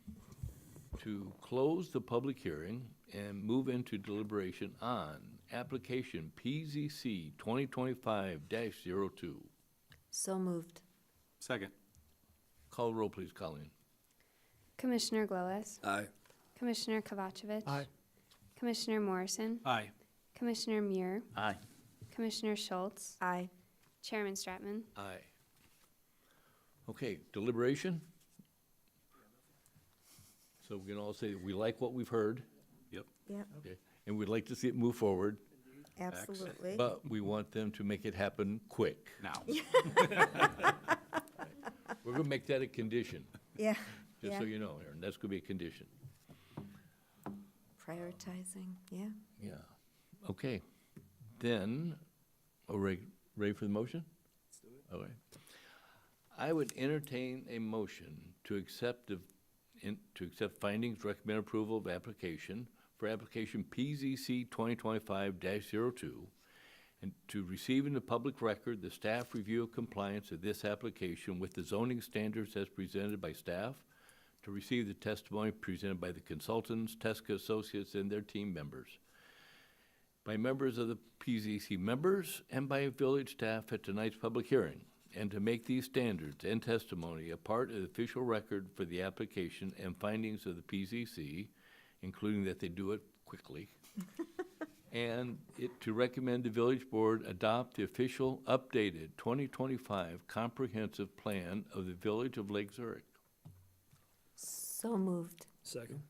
to close the public hearing and move into deliberation on application PZC 2025-02. So moved. Second. Call roll, please, Colleen. Commissioner Glowes, Aye. Commissioner Kovacevic. Aye. Commissioner Morrison, Aye. Commissioner Muir, Aye. Commissioner Schultz, Aye. Chairman Stratman. Aye. Okay, deliberation? So we can all say that we like what we've heard, Yep, okay, and we'd like to see it move forward, absolutely. but we want them to make it happen quick. Now. We're gonna make that a condition, Yeah, just yeah. so you know, Aaron, that's gonna be a condition. Prioritizing, yeah. Yeah, okay. Then, ready for the motion? Let's do it. Okay. I would entertain a motion to accept findings, recommend approval of application for application PZC 2025-02, and to receive in the public record the staff review of compliance of this application with the zoning standards as presented by staff, to receive the testimony presented by the consultants, Teska Associates, and their team members, by members of the PZC members and by village staff at tonight's public hearing, and to make these standards and testimony a part of the official record for the application and findings of the PZC, including that they do it quickly, and to recommend the village board adopt the official updated 2025 comprehensive plan of the village of Lake Zurich. So moved. Second.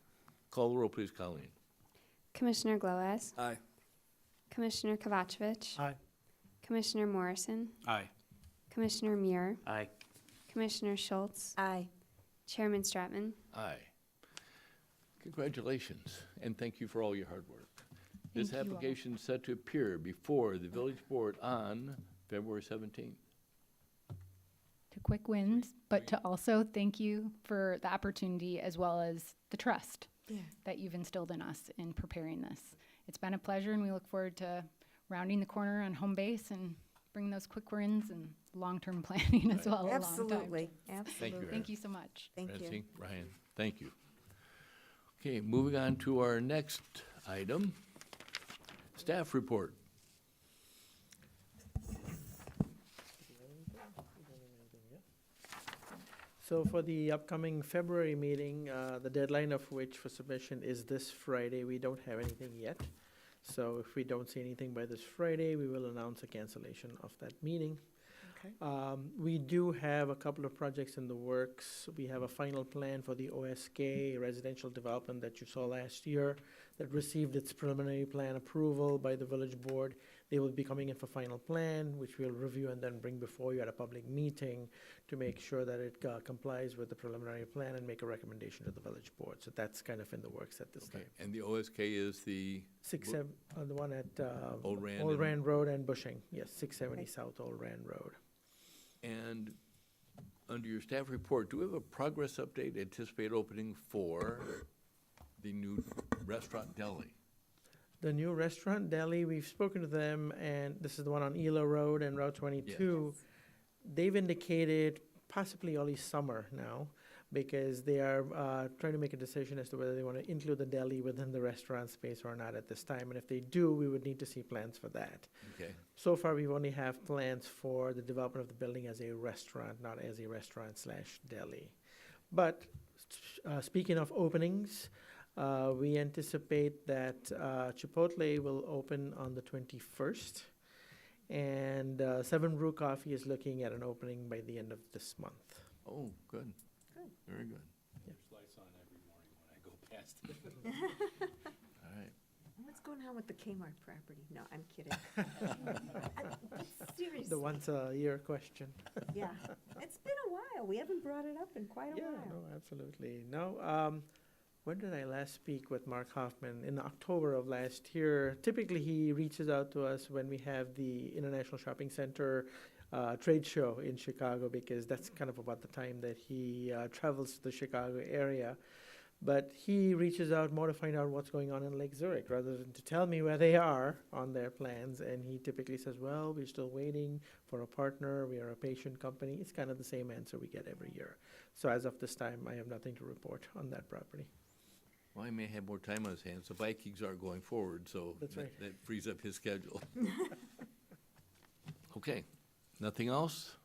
Call the roll, please, Colleen. Commissioner Glowaz, Aye. Commissioner Kovacevic, Aye. Commissioner Morrison, Aye. Commissioner Muir, Aye. Commissioner Schultz, Aye. Chairman Stratman. Aye. Congratulations, and thank you for all your hard work. This Thank you all. application is set to appear before the village board on February 17th. To quick wins, but to also thank you for the opportunity as well as the trust Yeah. that you've instilled in us in preparing this. It's been a pleasure, and we look forward to rounding the corner on home base and bringing those quick wins and long-term planning as well. along. Absolutely, Thank absolutely. you. Thank you so much. Thank you. Francie, Ryan, thank you. Okay, moving on to our next item, staff report. So for the upcoming February meeting, the deadline of which for submission is this Friday, we don't have anything yet. So if we don't see anything by this Friday, we will announce a cancellation of that meeting. Okay. We do have a couple of projects in the works. We have a final plan for the OSK residential development that you saw last year that received its preliminary plan approval by the village board. They will be coming in for final plan, which we'll review and then bring before you at a public meeting to make sure that it complies with the preliminary plan and make a recommendation to the village board. So that's kind of in the works at this Okay, time. and the OSK is the, The one at Old Rand Old and- Rand Road and Bushing. Yes, 670 South Old Rand Road. and under your staff report, do we have a progress update, anticipated opening for the new restaurant deli? The new restaurant deli, we've spoken to them, and this is the one on Ela Road and Route 22. They've indicated possibly early summer now, because they are trying to make a decision as to whether they want to include the deli within the restaurant space or not at this time. And if they do, we would need to see plans for that. Okay, So far, we've only have plans for the development of the building as a restaurant, not as a restaurant/deli. But speaking of openings, we anticipate that Chipotle will open on the 21st, and Seven Brew Coffee is looking at an opening by the end of this month. oh, good. Very good. There's lights on every morning when I go past it. All right. What's going on with the Kmart property? No, I'm kidding. Seriously. The once-a-year question. Yeah, it's been a while. We haven't brought it up in quite a Yeah, while. no, absolutely. No, when did I last speak with Mark Hoffman? In October of last year. Typically, he reaches out to us when we have the International Shopping Center trade show in Chicago, because that's kind of about the time that he travels to the Chicago area. But he reaches out more to find out what's going on in Lake Zurich rather than to tell me where they are on their plans. And he typically says, well, we're still waiting for a partner. We are a patient company. It's kind of the same answer we get every year. So as of this time, I have nothing to report on that property. Well, he may have more time on his hands. The Vikings aren't going forward, so That's right. that frees up his schedule. Okay, nothing else?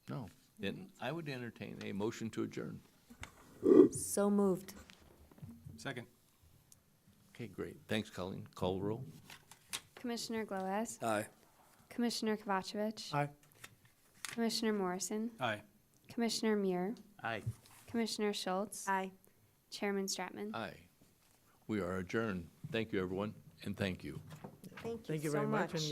No, then I would entertain a motion to adjourn. So moved. Second. Okay, great. Thanks, Colleen. Call the roll. Commissioner Glowaz, Aye. Commissioner Kovacevic, Aye. Commissioner Morrison, Aye. Commissioner Muir, Aye. Commissioner Schultz, Aye. Chairman Stratman. Aye. We are adjourned. Thank you, everyone, and thank you. Thank Thank you you so very much. much. And